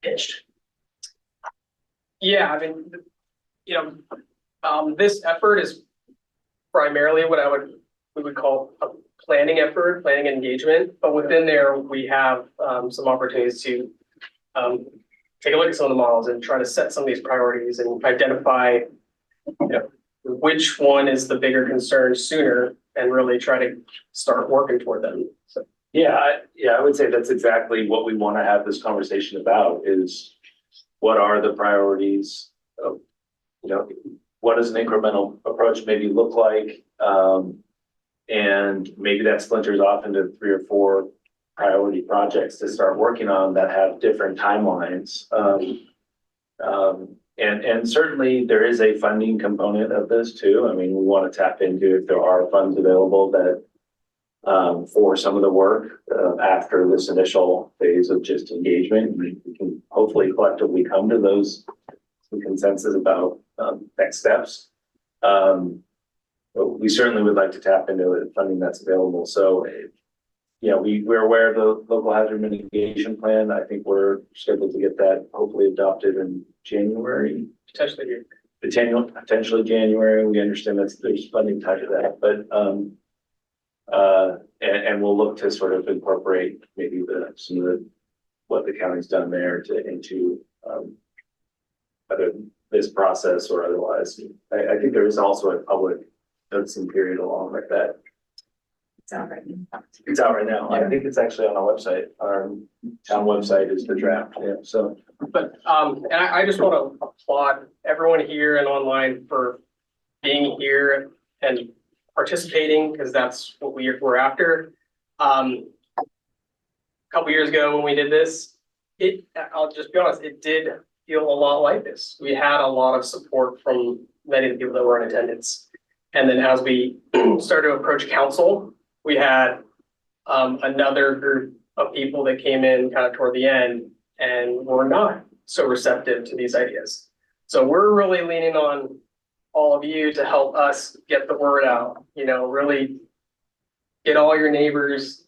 pitched? Yeah, I mean, this effort is primarily what we would call a planning effort, planning engagement. But within there, we have some opportunities to take a look at some of the models and try to set some of these priorities and identify, which one is the bigger concern sooner, and really try to start working toward them. So. I would say that's exactly what we want to have this conversation about, is what are the priorities of, what does an incremental approach maybe look like? And maybe that splinters off into 3 or 4 priority projects to start working on that have different timelines. And certainly there is a funding component of this too. I mean, we want to tap into if there are funds available that for some of the work after this initial phase of just engagement. We can hopefully collectively come to some consensus about next steps. But we certainly would like to tap into the funding that's available. So, we're aware of the local hazard mitigation plan. I think we're scheduled to get that hopefully adopted in January. Potentially January. We understand there's funding tied to that, but and we'll look to sort of incorporate maybe what the county's done there into whether this process or otherwise. I think there is also a public Hudson period along like that. It's all right. It's out right now. I think it's actually on our website. Our town website is the draft. Yeah, so. But, and I just want to applaud everyone here and online for being here and participating, because that's what we're after. A couple years ago when we did this, I'll just be honest, it did feel a lot like this. We had a lot of support from many of the people that were in attendance. And then as we started to approach council, we had another group of people that came in kind of toward the end and were not so receptive to these ideas. So we're really leaning on all of you to help us get the word out, really get all your neighbors,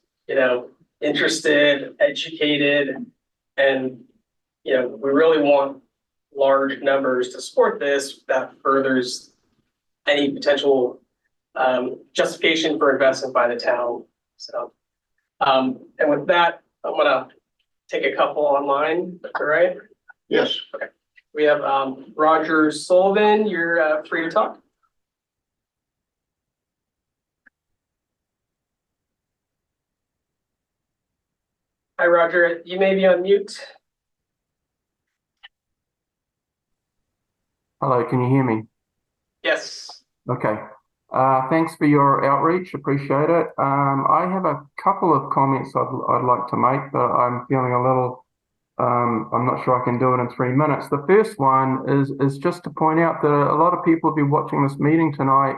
interested, educated, and, we really want large numbers to support this. That furthers any potential justification for investment by the town. So, and with that, I'm gonna take a couple online. All right. Yes. Okay. We have Roger Sullivan. You're free to talk. Hi, Roger. You may be on mute. Hello, can you hear me? Yes. Okay. Thanks for your outreach. Appreciate it. I have a couple of comments I'd like to make, but I'm feeling a little, I'm not sure I can do it in 3 minutes. The first one is just to point out that a lot of people have been watching this meeting tonight,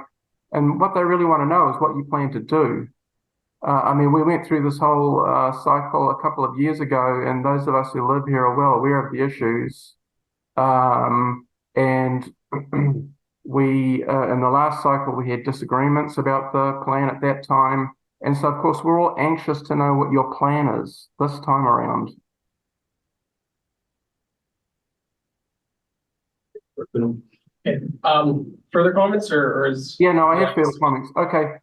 and what they really want to know is what you plan to do. I mean, we went through this whole cycle a couple of years ago, and those of us who live here are well aware of the issues. And we, in the last cycle, we had disagreements about the plan at that time. And so, of course, we're all anxious to know what your plan is this time around. Further comments or is? Yeah, no, I have further comments. Okay.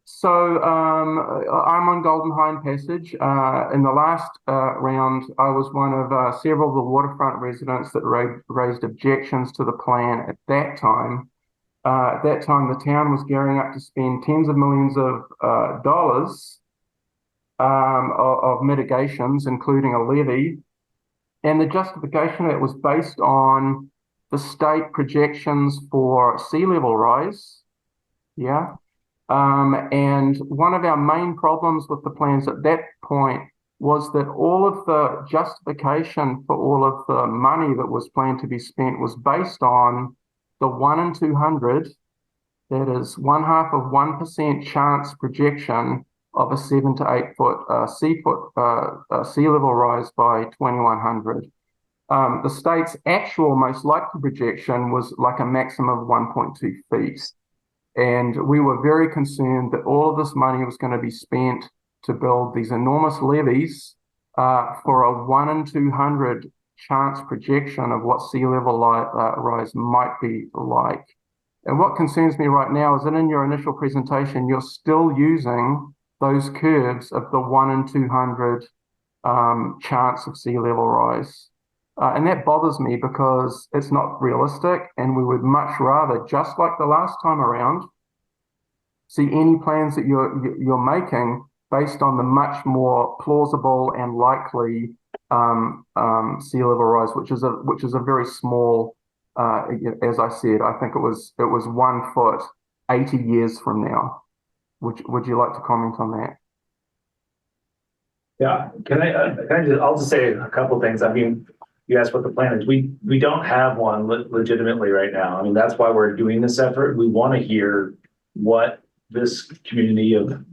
So I'm on Golden Hind Passage. In the last round, I was one of several of the waterfront residents that raised objections to the plan at that time. At that time, the town was gearing up to spend tens of millions of dollars of mitigations, including a levy. And the justification of it was based on the state projections for sea level rise. Yeah. And one of our main problems with the plans at that point was that all of the justification for all of the money that was planned to be spent was based on the 1 in 200, that is 0.5% chance projection of a 7 to 8 foot sea level rise by 2100. The state's actual most likely projection was like a maximum of 1.2 feet. And we were very concerned that all of this money was going to be spent to build these enormous levees for a 1 in 200 chance projection of what sea level rise might be like. And what concerns me right now is that in your initial presentation, you're still using those curves of the 1 in 200 chance of sea level rise. And that bothers me because it's not realistic, and we would much rather, just like the last time around, see any plans that you're making based on the much more plausible and likely sea level rise, which is a very small. As I said, I think it was 1 foot 80 years from now. Would you like to comment on that? Yeah, I'll just say a couple of things. I mean, you asked what the plan is. We don't have one legitimately right now. I mean, that's why we're doing this effort. We want to hear what this community of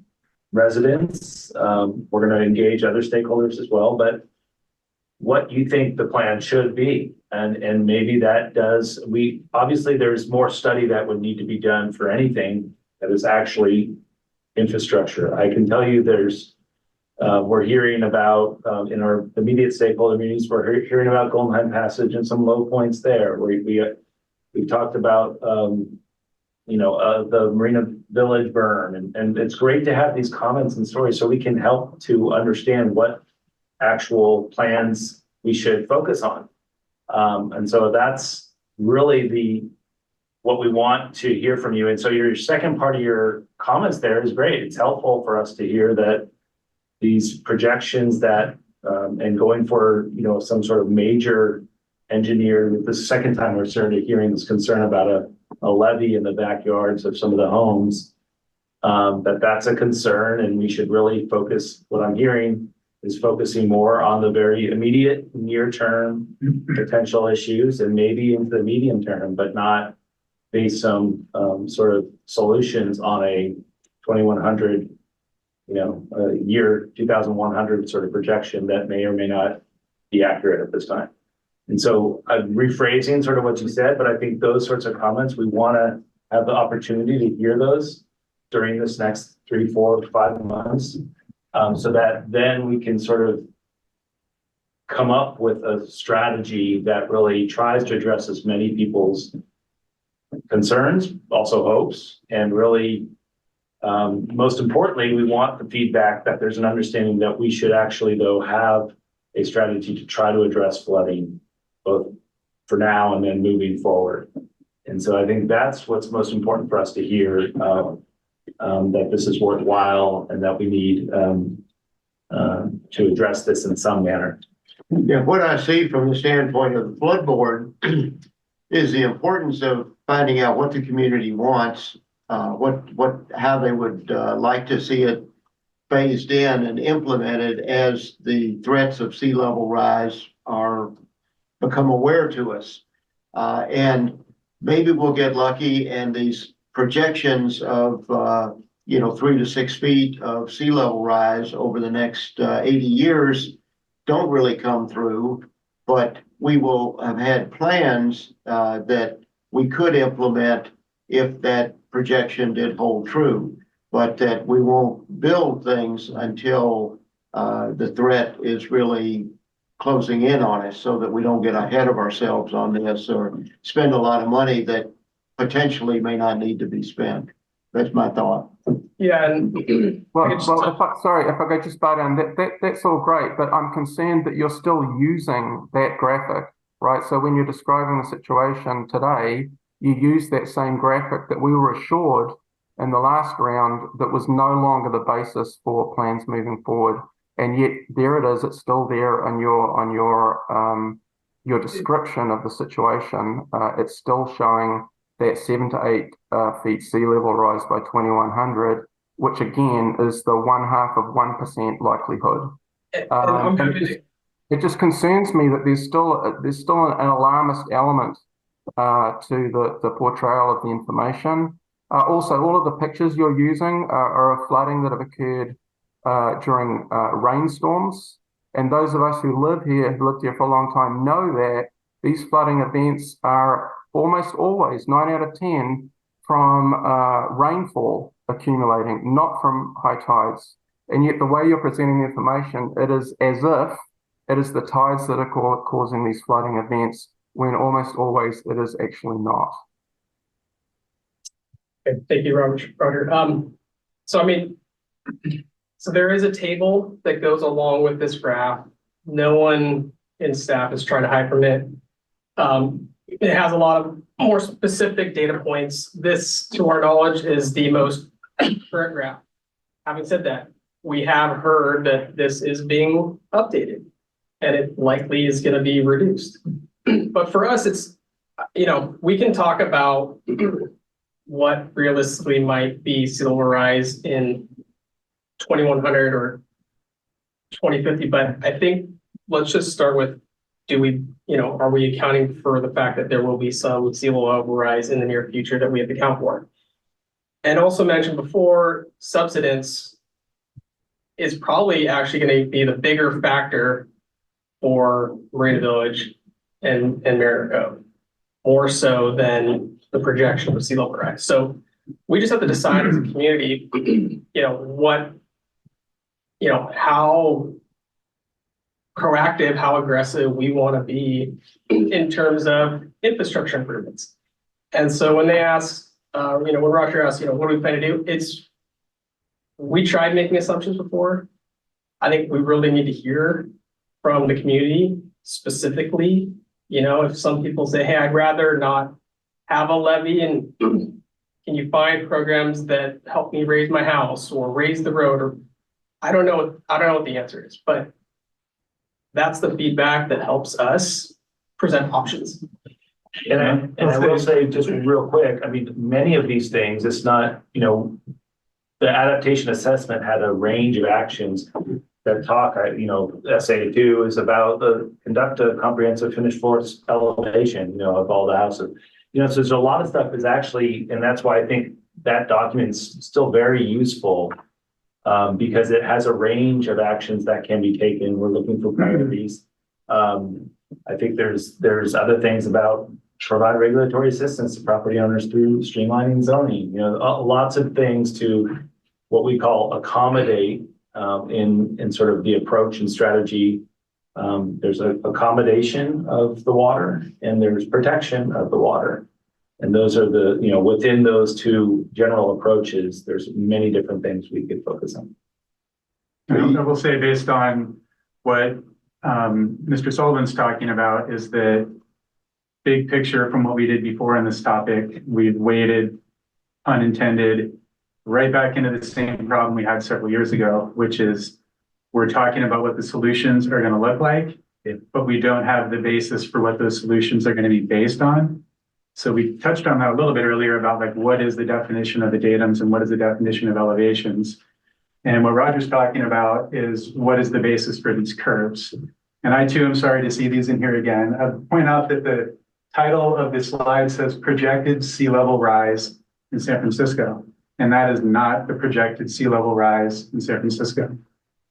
residents, we're going to engage other stakeholders as well, but what you think the plan should be. And maybe that obviously there's more study that would need to be done for anything that is actually infrastructure. I can tell you we're hearing about, in our immediate stakeholder meetings, we're hearing about Golden Hind Passage and some low points there. We've talked about, the Marina Village burn, and it's great to have these comments and stories so we can help to understand what actual plans we should focus on. And so that's really what we want to hear from you. And so your second part of your comments there is great. It's helpful for us to hear that these projections that, and going for, some sort of major engineer, the second time we're starting to hearing this concern about a levee in the backyards of some of the homes, that's a concern, and we should really focus, what I'm hearing is focusing more on the very immediate near-term potential issues and maybe into the medium term, but not based some sort of solutions on a 2100, year 2100 sort of projection that may or may not be accurate at this time. And so I'm rephrasing sort of what you said, but I think those sorts of comments, we want to have the opportunity to hear those during this next 3, 4, 5 months, so that then we can sort of come up with a strategy that really tries to address as many people's concerns, also hopes, and really, most importantly, we want the feedback that there's an understanding that we should actually, though, have a strategy to try to address flooding, both for now and then moving forward. And so I think that's what's most important for us to hear, that this is worthwhile and that we need to address this in some manner. Yeah, what I see from the standpoint of the flood board is the importance of finding out what the community wants, how they would like to see it phased in and implemented as the threats of sea level rise become aware to us. And maybe we'll get lucky and these projections of 3 to 6 feet of sea level rise over the next 80 years don't really come through, but we will have had plans that we could implement if that projection did hold true, but that we won't build things until the threat is really closing in on us, so that we don't get ahead of ourselves on this or spend a lot of money that potentially may not need to be spent. That's my thought. Yeah, and Well, if I go just butt in, that's all great, but I'm concerned that you're still using that graphic, right? So when you're describing the situation today, you use that same graphic that we were assured in the last round that was no longer the basis for plans moving forward. And yet there it is, it's still there on your description of the situation. It's still showing that 7 to 8 feet sea level rise by 2100, which again is the 0.5% likelihood. It just concerns me that there's still an alarmist element to the portrayal of the information. Also, all of the pictures you're using are of flooding that have occurred during rainstorms. And those of us who live here, who lived here for a long time, know that these flooding events are almost always 9 out of 10 from rainfall accumulating, not from high tides. And yet the way you're presenting the information, it is as if it is the tides that are causing these flooding events, when almost always it is actually not. Okay, thank you, Roger. So there is a table that goes along with this graph. No one in staff is trying to hide from it. It has a lot of more specific data points. This, to our knowledge, is the most current graph. Having said that, we have heard that this is being updated and it likely is going to be reduced. But for us, it's, we can talk about what realistically might be sea level rise in 2100 or 2050, but I think let's just start with, are we accounting for the fact that there will be some sea level rise in the near future that we have to account for? And also mentioned before, subsidence is probably actually going to be the bigger factor for Marina Village and Maricopa, more so than the projection of sea level rise. So we just have to decide as a community, how proactive, how aggressive we want to be in terms of infrastructure improvements. And so when they ask, when Roger asks, what do we plan to do? We tried making assumptions before. I think we really need to hear from the community specifically. If some people say, hey, I'd rather not have a levy and can you find programs that help me raise my house or raise the road? Or I don't know what the answer is, but that's the feedback that helps us present options. And I will say just real quick, I mean, many of these things, it's not, the adaptation assessment had a range of actions that talk, SA2 is about conduct a comprehensive finished floor elevation, of all the houses. So there's a lot of stuff is actually, and that's why I think that document is still very useful. Because it has a range of actions that can be taken. We're looking for priorities. I think there's other things about provide regulatory assistance to property owners through streamlining zoning, lots of things to what we call accommodate in sort of the approach and strategy. There's a accommodation of the water and there's protection of the water. And those are within those two general approaches, there's many different things we could focus on. I will say, based on what Mr. Sullivan's talking about, is the big picture from what we did before on this topic. We've waded, unintended, right back into the same problem we had several years ago, which is we're talking about what the solutions are going to look like, but we don't have the basis for what those solutions are going to be based on. So we touched on that a little bit earlier about like, what is the definition of the datums and what is the definition of elevations? And what Roger's talking about is what is the basis for these curves? And I too am sorry to see these in here again. I'll point out that the title of this slide says projected sea level rise in San Francisco. And that is not the projected sea level rise in San Francisco.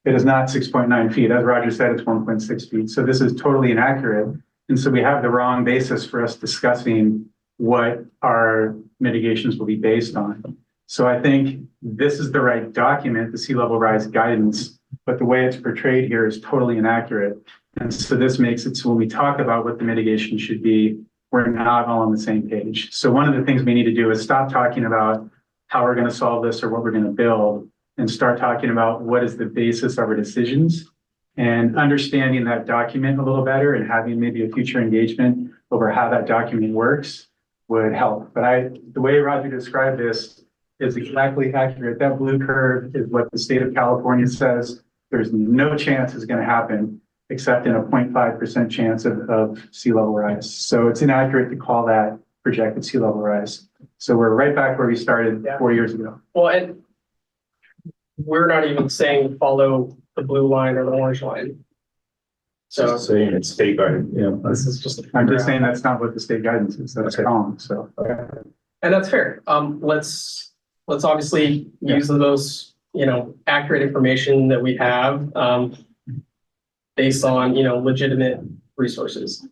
It is not 6.9 feet. As Roger said, it's 1.6 feet. So this is totally inaccurate. And so we have the wrong basis for us discussing what our mitigations will be based on. So I think this is the right document, the sea level rise guidance, but the way it's portrayed here is totally inaccurate. And so this makes it so when we talk about what the mitigation should be, we're not all on the same page. So one of the things we need to do is stop talking about how we're going to solve this or what we're going to build and start talking about what is the basis of our decisions, and understanding that document a little better and having maybe a future engagement over how that document works would help. But the way Roger described this is exactly accurate. That blue curve is what the state of California says there's no chance is going to happen except in a 0.5% chance of sea level rise. So it's inaccurate to call that projected sea level rise. So we're right back where we started 4 years ago. Well, and we're not even saying follow the blue line or the orange line. So saying it's state guided, this is just. I'm just saying that's not what the state guidance is. That's wrong. So. And that's fair. Let's obviously use the most, accurate information that we have, based on, legitimate resources.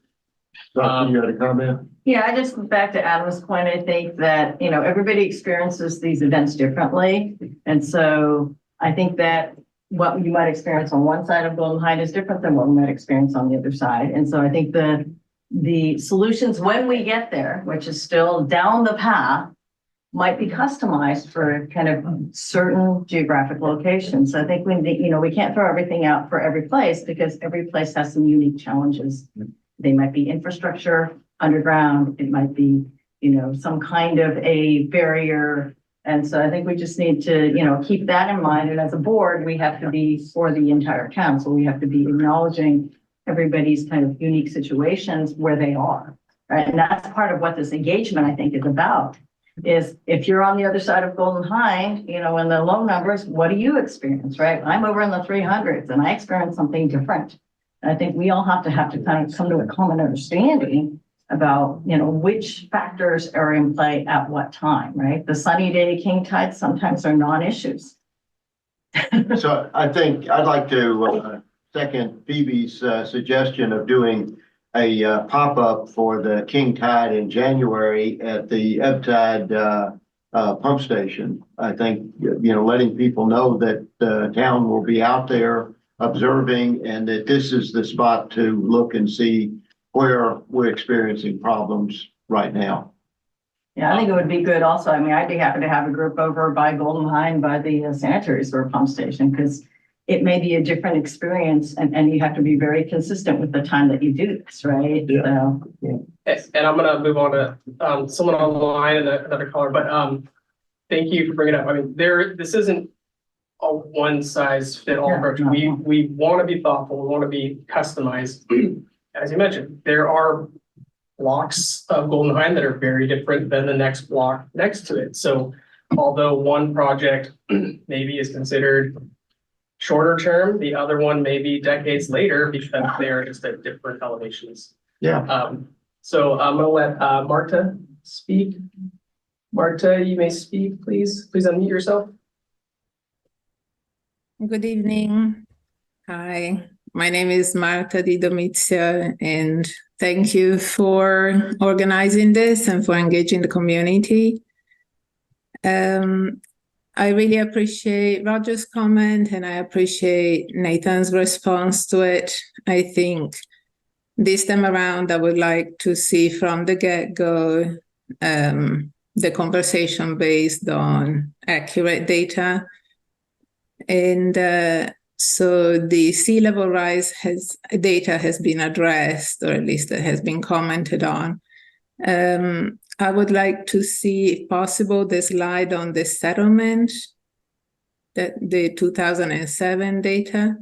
You got a comment? Yeah, I just, back to Adam's point, I think that, everybody experiences these events differently. And so I think that what you might experience on one side of Golden Height is different than what we might experience on the other side. And so I think the solutions when we get there, which is still down the path, might be customized for kind of certain geographic locations. So I think we can't throw everything out for every place because every place has some unique challenges. They might be infrastructure, underground, it might be, some kind of a barrier. And so I think we just need to, keep that in mind. And as a board, we have to be for the entire council. We have to be acknowledging everybody's kind of unique situations where they are, right? And that's part of what this engagement, I think, is about. Is if you're on the other side of Golden Height, in the low numbers, what do you experience, right? I'm over in the 300s and I experience something different. And I think we all have to kind of come to a common understanding about, which factors are in play at what time, right? The sunny day king tides sometimes are non-issues. So I think I'd like to second Phoebe's suggestion of doing a pop-up for the king tide in January at the ebb tide pump station. I think, letting people know that the town will be out there observing and that this is the spot to look and see where we're experiencing problems right now. Yeah, I think it would be good also. I mean, I'd be happy to have a group over by Golden Height by the sanitary sewer pump station because it may be a different experience and you have to be very consistent with the time that you do this, right? Yeah. So, And I'm gonna move on to someone online and another caller, but thank you for bringing it up. I mean, this isn't a one size fit all Yeah, approach. no, We no. we want to be thoughtful. We want to be customized. As you mentioned, there are blocks of Golden Hind that are very different than the next block next to it. So although one project maybe is considered shorter term, the other one may be decades later because they are just at different elevations. Yeah. So I'm gonna let Marta speak. Marta, you may speak, please. Please unmute yourself. Good evening. Hi, my name is Marta Di Domizia, and thank you for organizing this and for engaging the community. I really appreciate Roger's comment and I appreciate Nathan's response to it. I think this time around, I would like to see from the get-go the conversation based on accurate data. And so the sea level rise data has been addressed, or at least it has been commented on. I would like to see, if possible, the slide on the settlement, the 2007 data.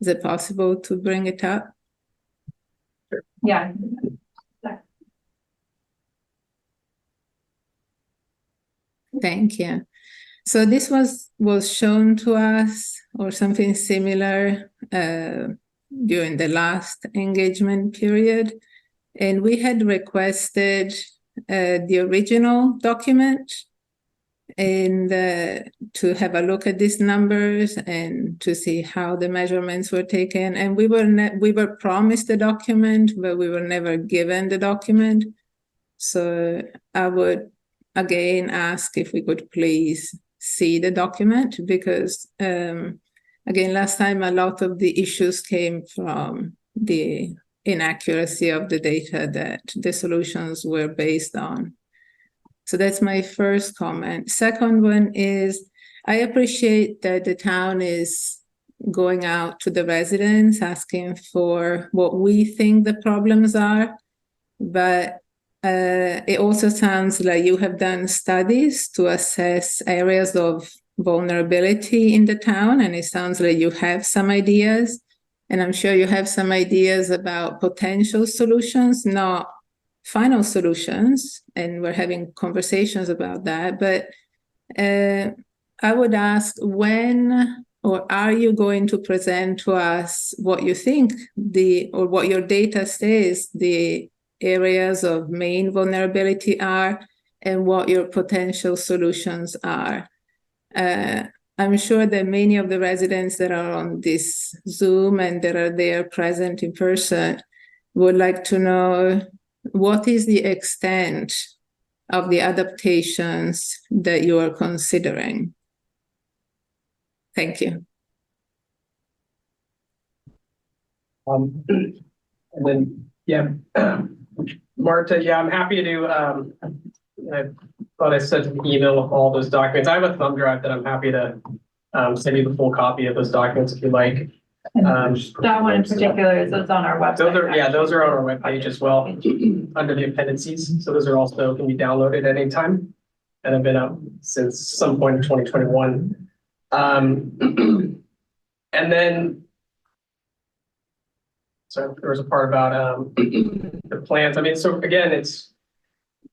Is it possible to bring it up? Yeah. Thank you. So this was shown to us or something similar during the last engagement period. And we had requested the original document and to have a look at these numbers and to see how the measurements were taken. And we were promised the document, but we were never given the document. So I would again ask if we could please see the document, because again, last time a lot of the issues came from the inaccuracy of the data that the solutions were based on. So that's my first comment. Second one is, I appreciate that the town is going out to the residents, asking for what we think the problems are, but it also sounds like you have done studies to assess areas of vulnerability in the town, and it sounds like you have some ideas, and I'm sure you have some ideas about potential solutions, not final solutions, and we're having conversations about that. But I would ask, when or are you going to present to us what you think or what your data says the areas of main vulnerability are and what your potential solutions are? I'm sure that many of the residents that are on this Zoom and that are there present in person would like to know, what is the extent of the adaptations that you are considering? Thank you. And then, yeah, Marta, yeah, I'm happy to do, I thought I sent an email with all those documents. I have a thumb drive that I'm happy to send you the full copy of those documents if you like. That one in particular is on our website. Those are on our webpage as well, under the appendices. So those are also can be downloaded at any time and have been up since some point in 2021. And then, so there was a part about the plans. I mean, so again,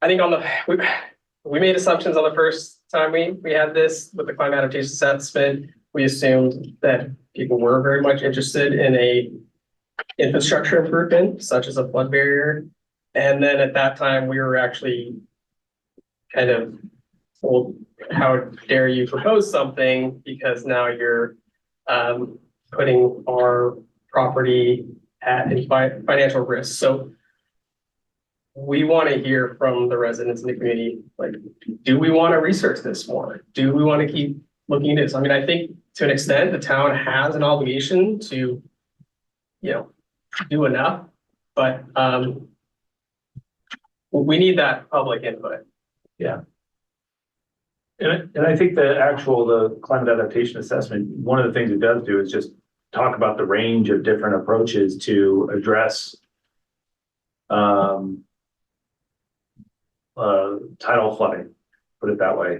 I think we made assumptions on the first time we had this with the climate adaptation assessment. We assumed that people were very much interested in a infrastructure improvement, such as a flood barrier. And then at that time, we were actually kind of told, how dare you propose something, because now you're putting our property at financial risk. So we want to hear from the residents in the community, like, do we want to research this more? Do we want to keep looking at this? I mean, I think to an extent, the town has an obligation to, do enough, but we need that public input. Yeah. And I think the climate adaptation assessment, one of the things it does do is just talk about the range of different approaches to address tidal flooding, put it that way.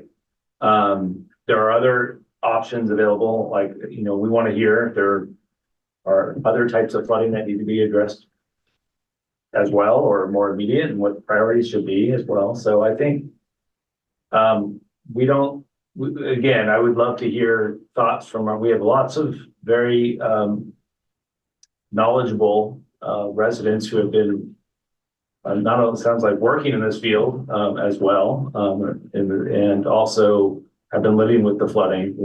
There are other options available, like, we want to hear if there are other types of flooding that need to be addressed as well, or more immediate, and what the priorities should be as well. So I think again, I would love to hear thoughts from we have lots of very knowledgeable residents who have been not only sounds like working in this field as well, and also have been living with the flooding,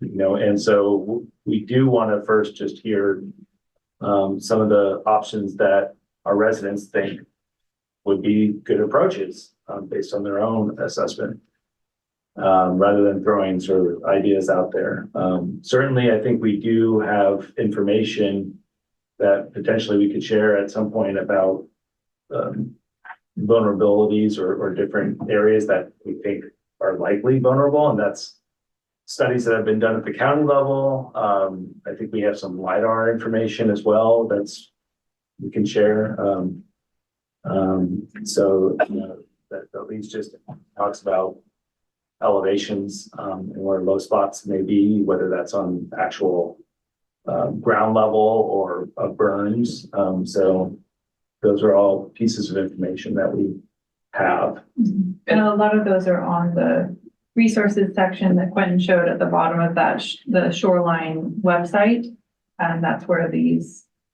and so we do want to first just hear some of the options that our residents think would be good approaches based on their own assessment, rather than throwing sort of ideas out there. Certainly, I think we do have information that potentially we could share at some point about vulnerabilities or different areas that we think are likely vulnerable, and that's studies that have been done at the county level. I think we have some LiDAR information as well we can share. So that at least just talks about elevations and where low spots may be, whether that's on actual ground level or burns. So those are all pieces of information that we have. And a lot of those are on the resources section that Quentin showed at the bottom of that, the shoreline website. And that's where the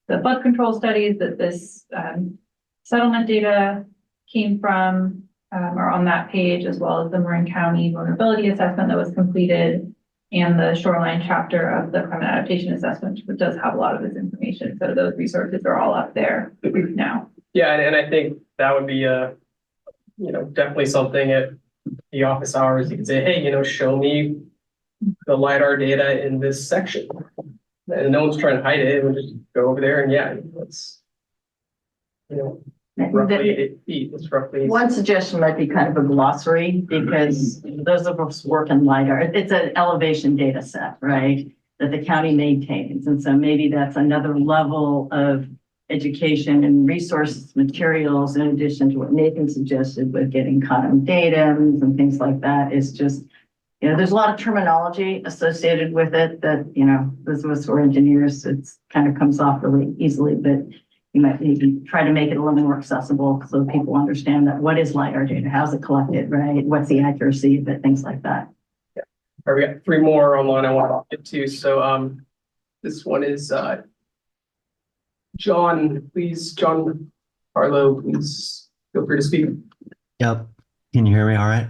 flood control studies that this settlement data came from are on that page, as well as the Marin County vulnerability assessment that was completed and the shoreline chapter of the climate adaptation assessment, which does have a lot of this information. So those resources are all up there now. Yeah, and I think that would be definitely something at the office hours. You can say, hey, show me the LiDAR data in this section. And no one's trying to hide it. We'll just go over there and that's roughly 8 feet. It's roughly One suggestion might be kind of a glossary, because those of us work in LiDAR, it's an elevation data set, right? That the county maintains. And so maybe that's another level of education and resources, materials, in addition to what Nathan suggested with getting quantum datums and things like that. Is just, there's a lot of terminology associated with it that, those of us who are engineers, it's kind of comes off really easily, but you might maybe try to make it a little more accessible so people understand that what is LiDAR data, how's it collected, right? What's the accuracy of it, things like that. Yeah. All right, we got 3 more online I want to get to. So this one is John Harlow, please feel free to speak. Yep. Can you hear me all right?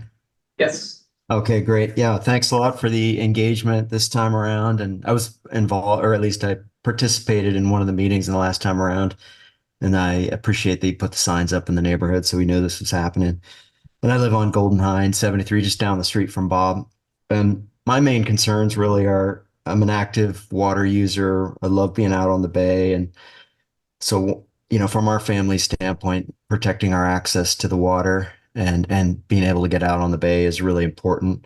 Yes. Okay, great. Yeah, thanks a lot for the engagement this time around. And I was involved, or at least I participated in one of the meetings in the last time around. And I appreciate that you put the signs up in the neighborhood so we know this was happening. And I live on Golden Hine, 73, just down the street from Bob. And my main concerns really are, I'm an active water user. I love being out on the bay. And so, from our family standpoint, protecting our access to the water and being able to get out on the bay is really important.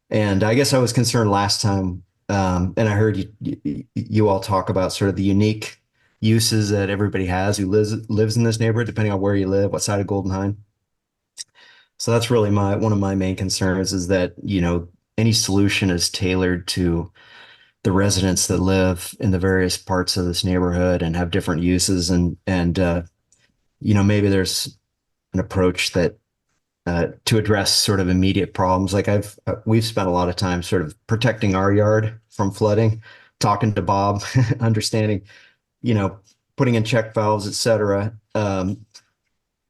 And I guess I was concerned last time, and I heard you all talk about sort of the unique uses that everybody has who lives in this neighborhood, depending on where you live, what side of Golden Hine. So that's really one of my main concerns, is that, any solution is tailored to the residents that live in the various parts of this neighborhood and have different uses. And maybe there's an approach that to address sort of immediate problems. Like we've spent a lot of time sort of protecting our yard from flooding, talking to Bob, understanding, putting in check valves, et cetera.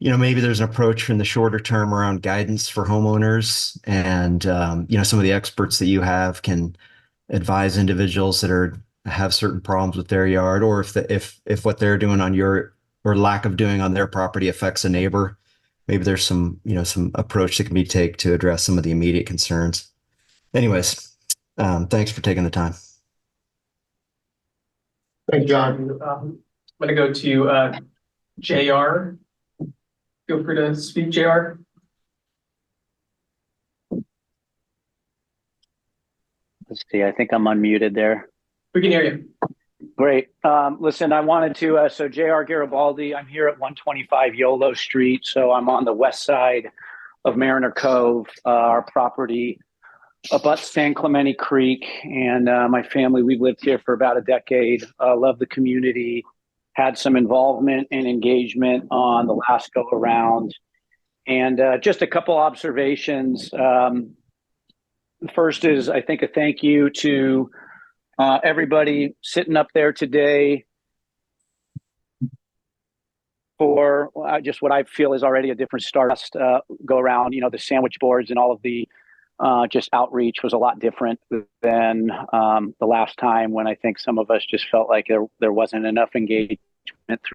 Maybe there's an approach in the shorter term around guidance for homeowners, and some of the experts that you have can advise individuals that have certain problems with their yard, or if what they're doing on your, or lack of doing on their property, affects a neighbor. Maybe there's some approach that can be taken to address some of the immediate concerns. Anyways, thanks for taking the time. Thanks, John. I'm going to go to JR. Feel free to speak, JR. Let's see, I think I'm unmuted there. We can hear you. Great. Listen, I wanted to, so JR Garibaldi, I'm here at 125 Yolo Street. So I'm on the west side of Mariner Cove. Our property abuts San Clemente Creek, and my family, we've lived here for about a decade. Love the community, had some involvement and engagement on the last go around. And just a couple observations. The first is, I think, a thank you to everybody sitting up there today for just what I feel is already a different start. Go around, the sandwich boards and all of the just outreach was a lot different than the last time, when I think some of us just felt like there wasn't enough engagement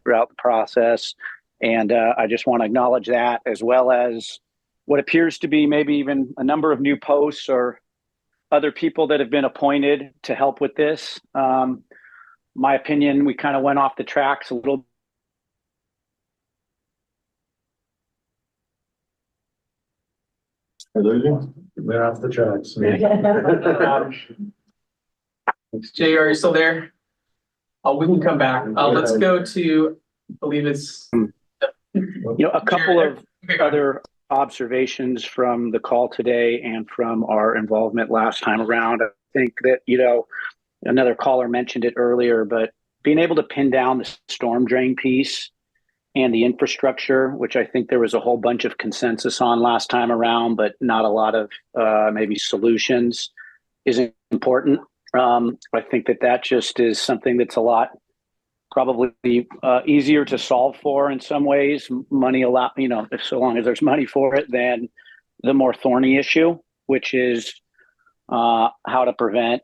throughout the process. And I just want to acknowledge that, as well as what appears to be maybe even a number of new posts or other people that have been appointed to help with this. My opinion, we kind of went off the tracks a little. We're off the tracks. JR, are you still there? We can come back. Let's go to, I believe it's. A couple of other observations from the call today and from our involvement last time around. I think that, another caller mentioned it earlier, but being able to pin down the storm drain piece and the infrastructure, which I think there was a whole bunch of consensus on last time around, but not a lot of maybe solutions, is important. I think that just is something that's a lot probably easier to solve for in some ways. Money a lot, if so long as there's money for it, than the more thorny issue, which is how to prevent,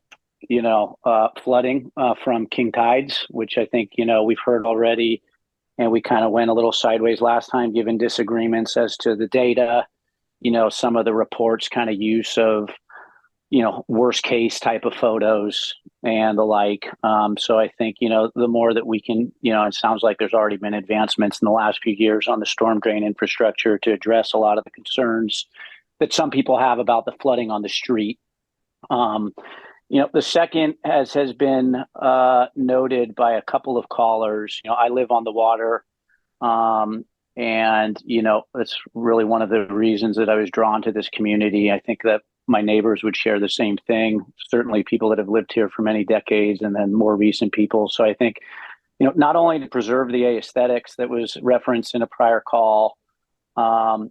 flooding from king tides, which I think, we've heard already. And we kind of went a little sideways last time, given disagreements as to the data, some of the reports kind of use of, worst case type of photos and the like. So I think, the more that we can, it sounds like there's already been advancements in the last few years on the storm drain infrastructure to address a lot of the concerns that some people have about the flooding on the street. The second, as has been noted by a couple of callers, I live on the water. And, it's really one of the reasons that I was drawn to this community. I think that my neighbors would share the same thing. Certainly people that have lived here for many decades, and then more recent people. So I think, not only to preserve the aesthetics that was referenced in a prior call, to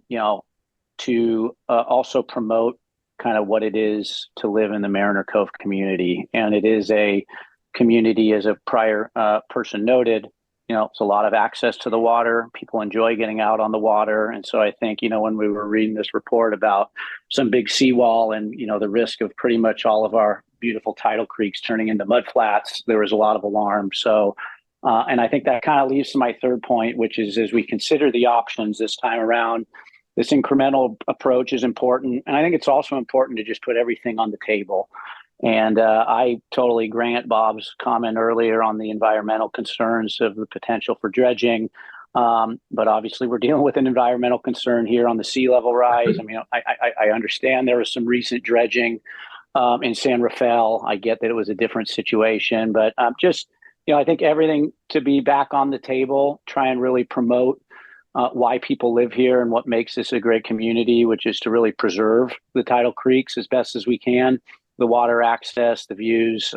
also promote kind of what it is to live in the Mariner Cove community. And it is a community, as a prior person noted, it's a lot of access to the water. People enjoy getting out on the water. And so I think, when we were reading this report about some big seawall and, the risk of pretty much all of our beautiful tidal creeks turning into mud flats, there was a lot of alarm. So, and I think that kind of leads to my third point, which is, as we consider the options this time around, this incremental approach is important. And I think it's also important to just put everything on the table. And I totally grant Bob's comment earlier on the environmental concerns of the potential for dredging. But obviously we're dealing with an environmental concern here on the sea level rise. I mean, I understand there was some recent dredging in San Rafael. I get that it was a different situation, but I think everything to be back on the table, try and really promote why people live here and what makes this a great community, which is to really preserve the tidal creeks as best as we can, the water access, the views,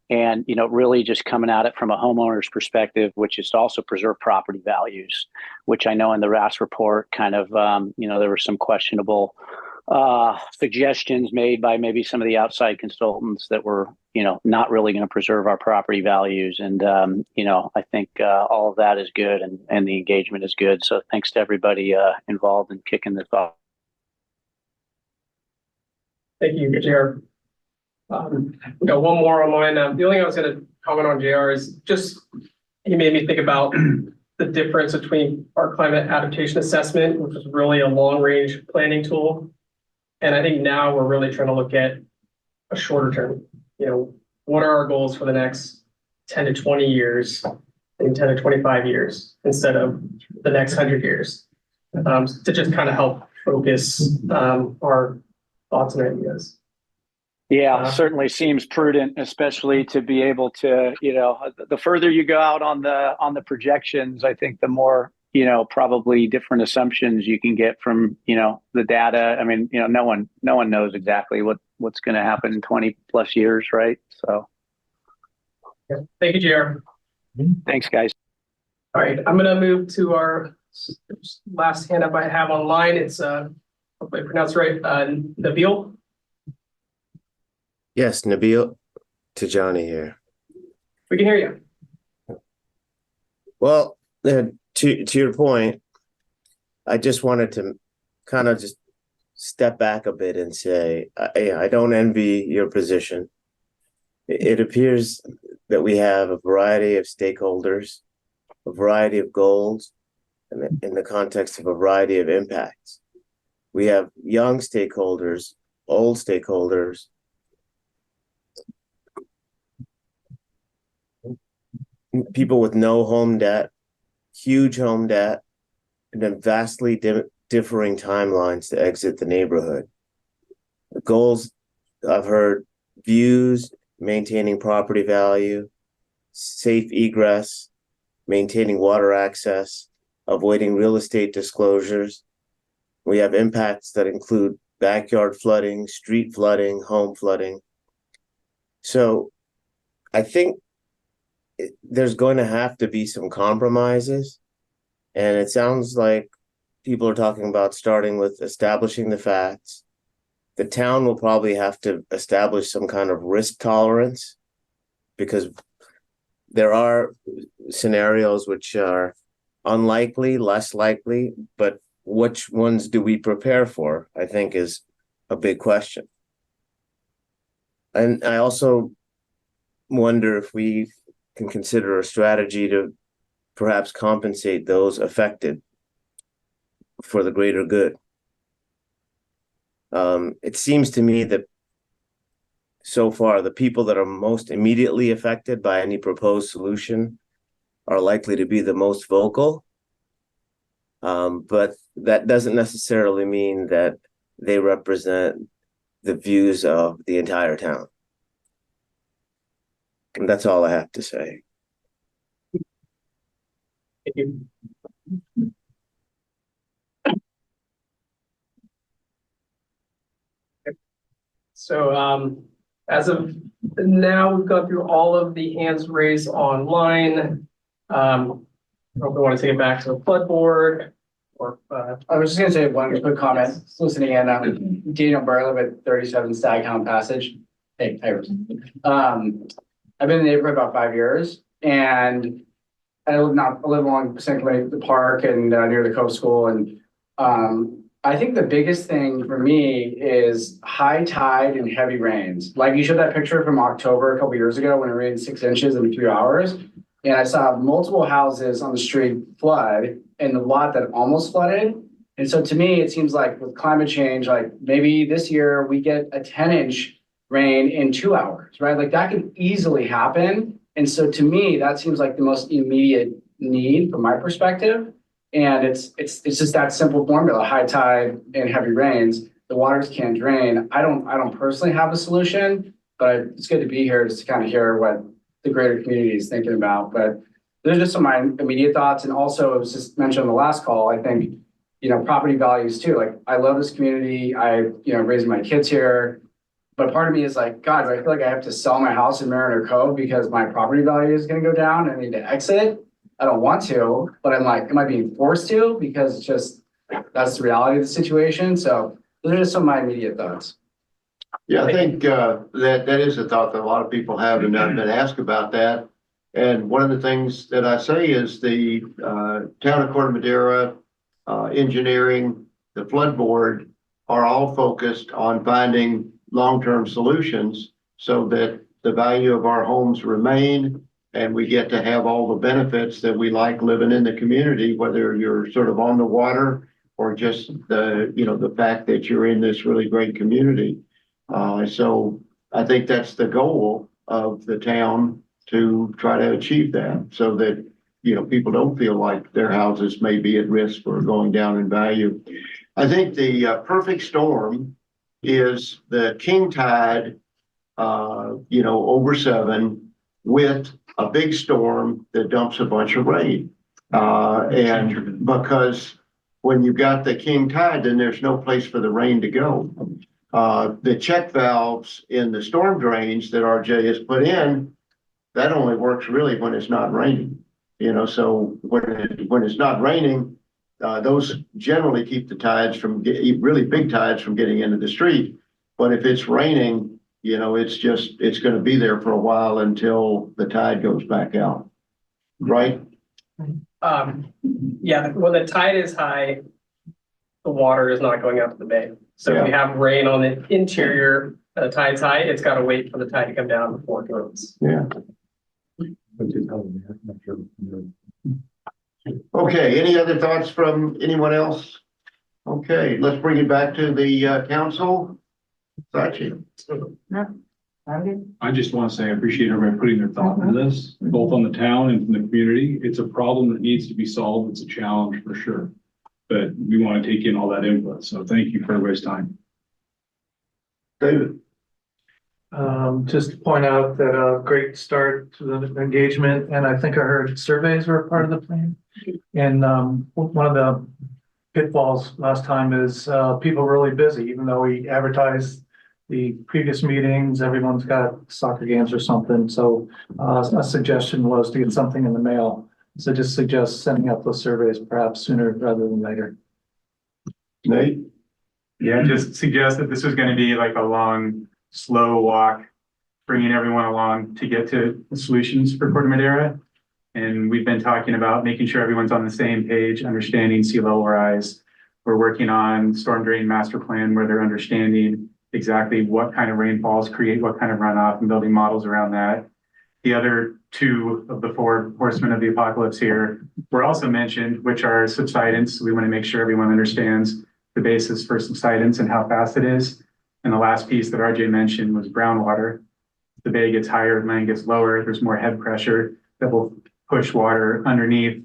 and, really just coming at it from a homeowner's perspective, which is to also preserve property values, which I know in the RAS report kind of, there were some questionable suggestions made by maybe some of the outside consultants that were, not really going to preserve our property values. And, I think all of that is good, and the engagement is good. So thanks to everybody involved in kicking this off. Thank you, JR. One more on mine. The only thing I was going to comment on, JR, is just, he made me think about the difference between our climate adaptation assessment, which is really a long range planning tool. And I think now we're really trying to look at a shorter term, what are our goals for the next 10 to 20 years and 10 to 25 years instead of the next 100 years, to just kind of help focus our thoughts and ideas. Yeah, certainly seems prudent, especially to be able to, the further you go out on the projections, I think the more, probably different assumptions you can get from, the data. I mean, no one knows exactly what's going to happen in 20 plus years, right? So. Thank you, JR. Thanks, guys. All right, I'm gonna move to our last hand up I have online. It's hopefully I pronounced it right, Nabil. Yes, Nabil Tijani here. We can hear you. Well, to your point, I just wanted to kind of just step back a bit and say, I don't envy your position. It appears that we have a variety of stakeholders, a variety of goals, and in the context of a variety of impacts. We have young stakeholders, old stakeholders, people with no home debt, huge home debt, and then vastly differing timelines to exit the neighborhood. The goals I've heard: views, maintaining property value, safe egress, maintaining water access, avoiding real estate disclosures. We have impacts that include backyard flooding, street flooding, home flooding. So I think there's going to have to be some compromises. And it sounds like people are talking about starting with establishing the facts. The town will probably have to establish some kind of risk tolerance, because there are scenarios which are unlikely, less likely, but which ones do we prepare for, I think, is a big question. And I also wonder if we can consider a strategy to perhaps compensate those affected for the greater good. It seems to me that so far, the people that are most immediately affected by any proposed solution are likely to be the most vocal. But that doesn't necessarily mean that they represent the views of the entire town. And that's all I have to say. Thank you. So as of now, we've gone through all of the hands raised online. I don't know if we want to take it back to the flood board or. I was just gonna say one quick comment, just listening in, Daniel Burley with 37 Staghound Passage. Hey, Iris. I've been in the neighborhood about 5 years, and I live along Pacific the park and near the Cove School, and I think the biggest thing for me is high tide and heavy rains. Like you showed that picture from October a couple years ago when it rained 6 inches in 3 hours. And I saw multiple houses on the street flood and the lot that almost flooded. And so to me, it seems like with climate change, like maybe this year we get a 10-inch rain in 2 hours, right? Like that could easily happen. And so to me, that seems like the most immediate need from my perspective. And it's just that simple formula: high tide and heavy rains, the waters can't drain. I don't personally have a solution, but it's good to be here just to kind of hear what the greater community is thinking about. But those are just some of my immediate thoughts. And also, it was just mentioned on the last call, I think, property values too. Like I love this community. Raising my kids here. But part of me is like, God, do I feel like I have to sell my house in Mariner Cove because my property value is going to go down and I need to exit? I don't want to, but I'm like, am I being forced to? Because it's just, that's the reality of the situation. So those are just some of my immediate thoughts. Yeah, I think that is a thought that a lot of people have, and I've been asked about that. And one of the things that I say is the town of Corte Madera, engineering, the flood board are all focused on finding long-term solutions so that the value of our homes remain and we get to have all the benefits that we like living in the community, whether you're sort of on the water or just the fact that you're in this really great community. So I think that's the goal of the town, to try to achieve that so that, people don't feel like their houses may be at risk or going down in value. I think the perfect storm is the king tide over 7 with a big storm that dumps a bunch of rain. And because when you've got the king tide, then there's no place for the rain to go. The check valves in the storm drains that RJ has put in, that only works really when it's not raining. So when it's not raining, those generally keep the tides from really big tides from getting into the street. But if it's raining, it's going to be there for a while until the tide goes back out. Right? Yeah, when the tide is high, the water is not going out to the bay. So if you have rain on the interior, the tide's high, it's got to wait for the tide to come down before it goes. Yeah. Okay, any other thoughts from anyone else? Okay, let's bring it back to the council. Sachi. I just want to say I appreciate everybody putting their thought into this, both on the town and from the community. It's a problem that needs to be solved. It's a challenge for sure. But we want to take in all that input. So thank you for everybody's time. David. Just to point out that a great start to the engagement, and I think I heard surveys were part of the plan. And one of the pitfalls last time is people are really busy, even though we advertised the previous meetings, everyone's got soccer games or something. So a suggestion was to get something in the mail. So just suggest sending out those surveys perhaps sooner rather than later. Nate? Yeah, just suggest that this was going to be like a long, slow walk, bringing everyone along to get to solutions for Corte Madera. And we've been talking about making sure everyone's on the same page, understanding sea level rise. We're working on storm drain master plan where they're understanding exactly what kind of rainfalls create what kind of runoff and building models around that. The other 2 of the 4 horsemen of the apocalypse here were also mentioned, which are subsidence. We want to make sure everyone understands the basis for subsidence and how fast it is. And the last piece that RJ mentioned was groundwater. The bay gets higher, land gets lower, there's more head pressure that will push water underneath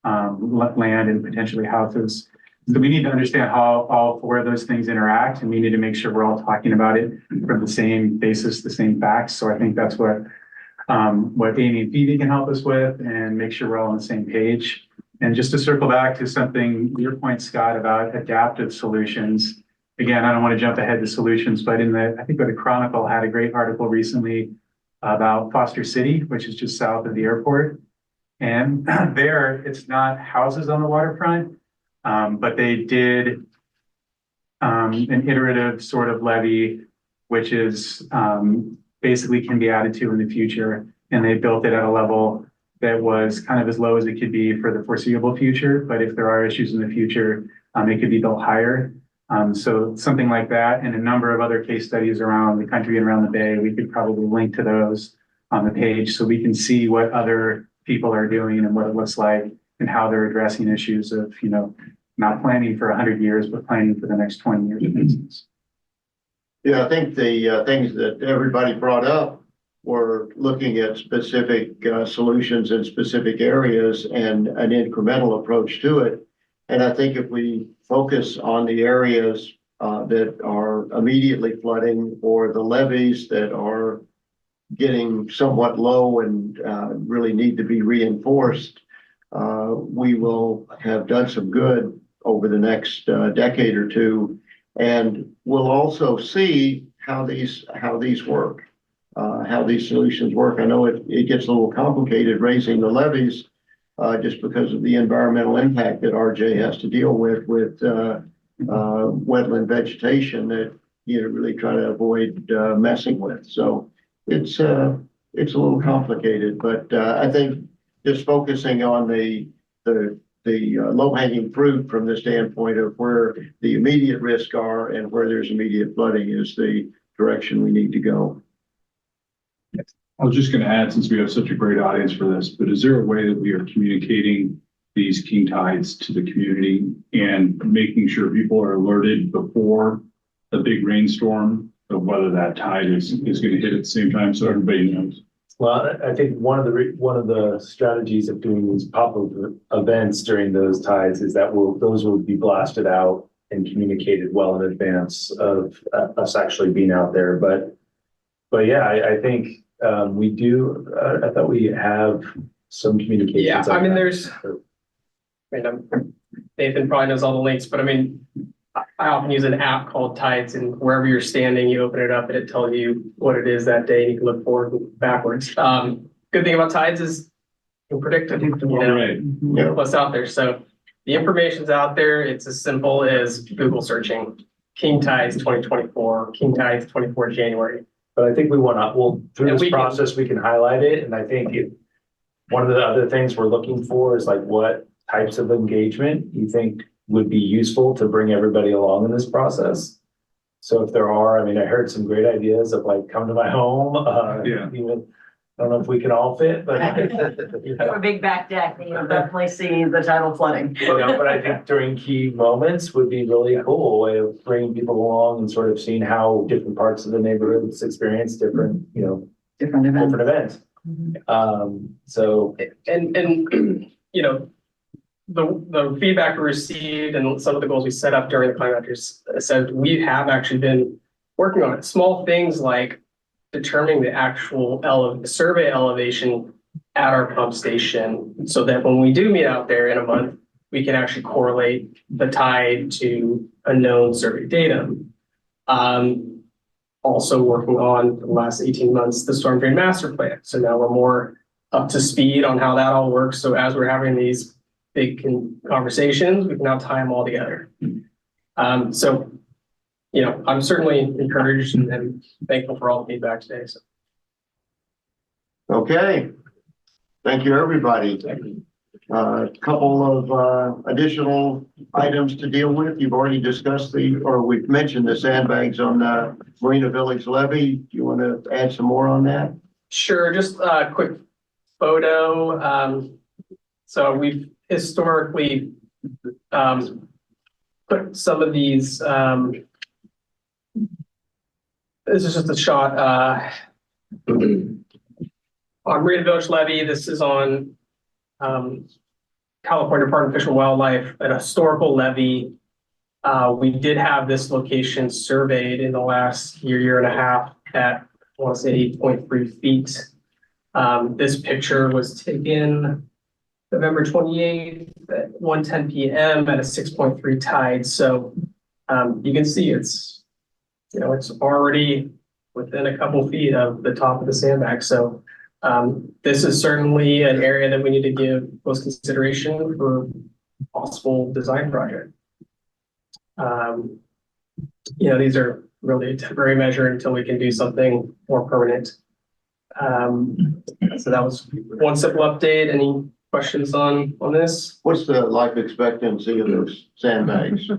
land and potentially houses. So we need to understand how all 4 of those things interact, and we need to make sure we're all talking about it from the same basis, the same facts. So I think that's what Amy and Phoebe can help us with, and make sure we're all on the same page. And just to circle back to something, your point, Scott, about adaptive solutions. Again, I don't want to jump ahead to solutions, but I think the Chronicle had a great article recently about Foster City, which is just south of the airport. And there, it's not houses on the waterfront, but they did an iterative sort of levee, which is basically can be added to in the future. And they built it at a level that was kind of as low as it could be for the foreseeable future. But if there are issues in the future, it could be built higher. So something like that, and a number of other case studies around the country and around the bay, we could probably link to those on the page so we can see what other people are doing and what it looks like and how they're addressing issues of, not planning for 100 years, but planning for the next 20 years, for instance. Yeah, I think the things that everybody brought up were looking at specific solutions in specific areas and an incremental approach to it. And I think if we focus on the areas that are immediately flooding or the levees that are getting somewhat low and really need to be reinforced, we will have done some good over the next decade or 2. And we'll also see how these work, how these solutions work. I know it gets a little complicated raising the levees just because of the environmental impact that RJ has to deal with wetland vegetation that really try to avoid messing with. So it's a little complicated, but I think just focusing on the low-hanging fruit from the standpoint of where the immediate risks are and where there's immediate flooding is the direction we need to go. I was just going to add, since we have such a great audience for this, but is there a way that we are communicating these king tides to the community and making sure people are alerted before a big rainstorm of whether that tide is going to hit at the same time so everybody knows? Well, I think one of the strategies of doing these pop-up events during those tides is that those will be blasted out and communicated well in advance of us actually being out there. But But yeah, I think, we do, I thought we have some communications. Yeah, I on mean, that. Nathan probably knows all the links, but I mean, I often use an app called Tides, and wherever you're standing, you open it up and it tells you what it is that day. You can look forward and backwards. Good thing about Tides is you can predict it, what's out there. So the information's out there. It's as simple as Google searching King Tides 2024, King Tides 24 January. But I think well, through And this process, we can highlight it, and I think one of the other things we're looking for is like what types of engagement you think would be useful to bring everybody along in this process. So if there are, I mean, I heard some great ideas of like, come to my home, even, I don't know if we can all fit, but. A big back deck, you'll definitely see the tidal flooding. But I think during key moments would be really cool way of bringing people along and sort of seeing how different parts of the neighborhoods experience different, different events. So. And the feedback we received and some of the goals we set up during the climate actors said we have actually been working on it. Small things like determining the actual survey elevation at our pump station, so that when we do meet out there in a month, we can actually correlate the tide to a known survey datum. Also working on for the last 18 months the storm drain master plan. So now we're more up to speed on how that all works. So as we're having these big conversations, we can now tie them all together. So, I'm certainly encouraged and thankful for all the feedback today. So. Okay. Thank you, everybody. A couple of additional items to deal with. You've already discussed we've mentioned the sandbags on the Marina Village levee. Do you want to add some more on that? Sure. Just a quick photo. So we've historically put some of these, this is just a shot on Marina Village levee. This is on California Department of Fish and Wildlife, an historical levee. We did have this location surveyed in the last year and a half at, I want to say 8.3 feet. This picture was taken November 28th at 1:10 p.m. at a 6.3 tide. So you can see it's already within a couple feet of the top of the sandbag. So this is certainly an area that we need to give close consideration for possible design project. These are really a temporary measure until we can do something more permanent. So that was one simple update. Any questions on this? What's the life expectancy of those sandbags?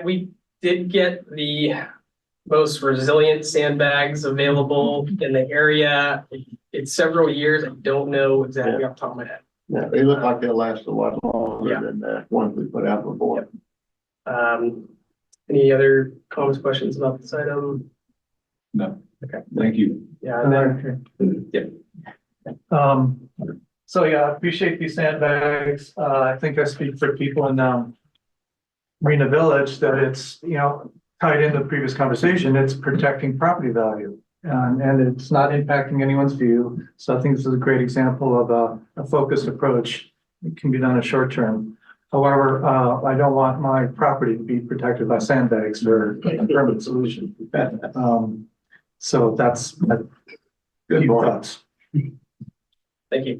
We did get the most resilient sandbags available in the area. It's several years. I don't know exactly off the top of my head. Yeah, they look like they'll last a lot longer than the ones we put out before. Any other comments, questions about this item? No. Okay. Thank you. Yeah. So yeah, I appreciate these sandbags. I think I speak for people in Marina Village that it's, tied into the previous conversation, it's protecting property value. And it's not impacting anyone's view. So I think this is a great example of a focused approach. It can be done in short term. However, I don't want my property to be protected by sandbags for a permanent solution. So that's my few thoughts. Thank you.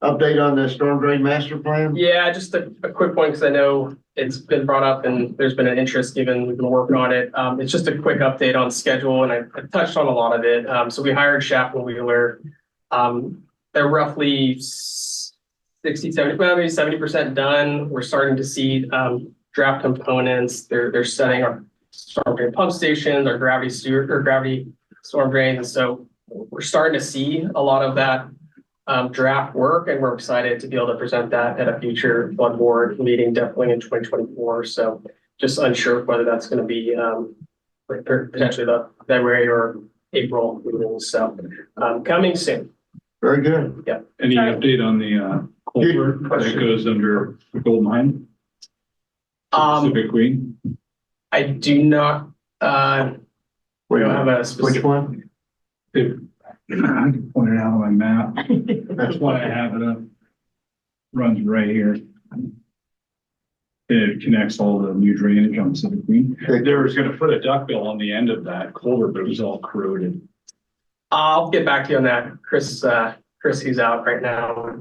Update on the storm drain master plan? Yeah, just a quick point because I know it's been brought up and there's been an interest given we've been working on it. It's just a quick update on schedule and I touched on a lot of it. So we hired Chapman Wheeler. They're roughly 60, 70, maybe 70% done. We're starting to see draft components. They're setting our storm drain pump stations, our gravity storm drains. And so we're starting to see a lot of that draft work, and we're excited to be able to present that at a future flood board meeting, definitely in 2024. So just unsure whether that's going to be potentially the February or April meetings. So coming soon. Very good. Yeah. Any update on the culvert that goes under the Golden Hind? Pacific Queen? I do not We don't have a specific. Which one? If, I can point it out on my map. That's why I have it up. Runs right here. It connects all the new drainage on Civic Queen. They was gonna put a duckbill on the end of that culvert, but it was all corroded. I'll get back to you on that. Chris, he's out right now.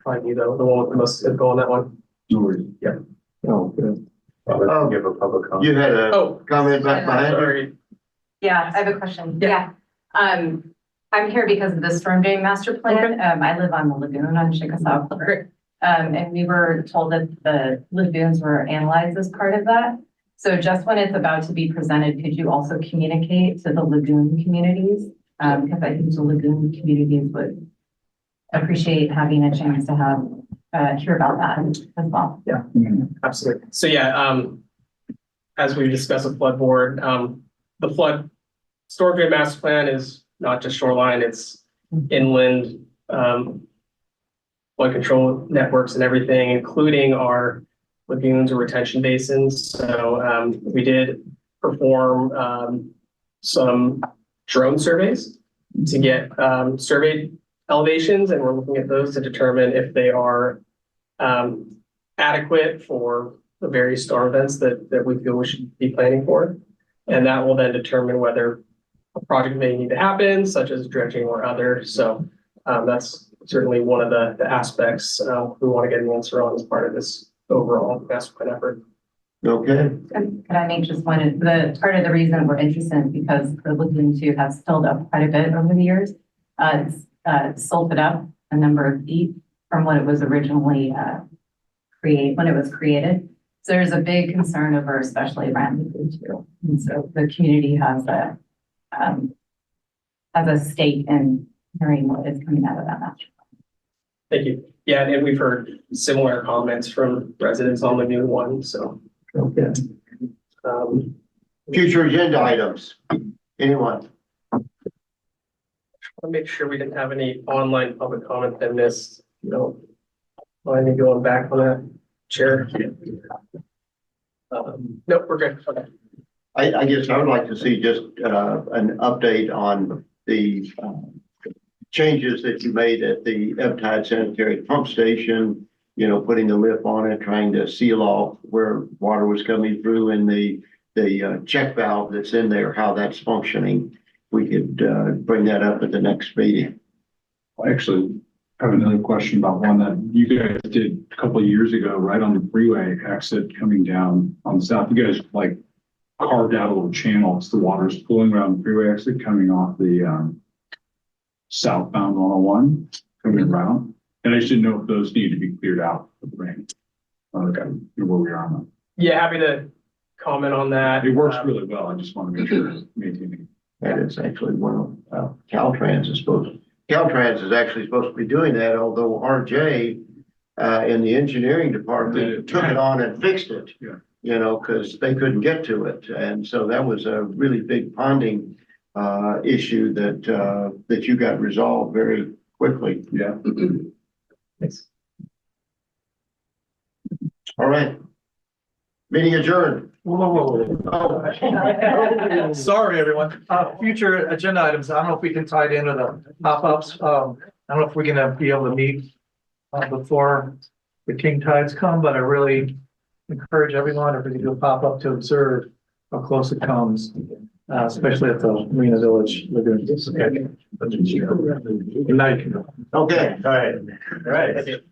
Probably be the one with the most info on that one. No worries. Yeah. Oh, good. Give a public comment. You had a Oh, comment back behind you? sorry. Yeah, I have a question. Yeah. I'm here because of the storm drain master plan. I live on the lagoon on Chickasaw River. And we were told that the lagoons were analyzed as part of that. So just when it's about to be presented, could you also communicate to the lagoon communities? Because I think the lagoon communities would appreciate having a chance to hear about that as well. Yeah, absolutely. So yeah, as we discussed with flood board, the flood storm drain master plan is not just shoreline, it's inland, flood control networks and everything, including our lagoons or retention basins. So we did perform some drone surveys to get surveyed elevations, and we're looking at those to determine if they are adequate for the various storm events that we feel we should be planning for. And that will then determine whether a project may need to happen, such as dredging or other. So that's certainly one of the aspects we want to get an answer on as part of this overall master plan effort. Okay. Could I make just one, part of the reason we're interested is because the lagoon too has filled up quite a bit over the years. It's silted up a number of feet from what it was originally when it was created. So there's a big concern over, especially around the lagoon too. And so the community has a stake in hearing what is coming out of that master plan. Thank you. Yeah, and we've heard similar comments from residents on the new one, so. Okay. Future agenda items. Anyone? I'll make sure we didn't have any online public comment that missed, mind me going back on that, Chair. Nope, we're good. Okay. I guess I would like to see just an update on the changes that you made at the Eptide Sanitary Pump Station, putting the lip on it, trying to seal off where water was coming through, and the check valve that's in there, how that's functioning. We could bring that up at the next meeting. I actually have another question about one that you guys did a couple of years ago, right on the freeway exit coming down on the south. You guys carved out a little channel as the water's pulling around the freeway exit coming off the southbound 101 coming around. And I just didn't know if those needed to be cleared out with the rain. Okay, where we are on that. Yeah, happy to comment on that. It works really well. I just want to make sure it's maintaining. That is actually one of Caltrans is actually supposed to be doing that, although RJ in the engineering department took it on and fixed it. Yeah. Because they couldn't get to it. And so that was a really big ponding issue that you got resolved very quickly. Yeah. Thanks. All right. Meeting adjourned. Sorry, everyone. Future agenda items. I don't know if we can tie it into the pop-ups. I don't know if we're gonna be able to meet before the king tides come, but I really encourage everyone, if we can do a pop-up to observe how close it comes, especially at the Marina Village Lagoon. Okay. Good night. Okay. All right.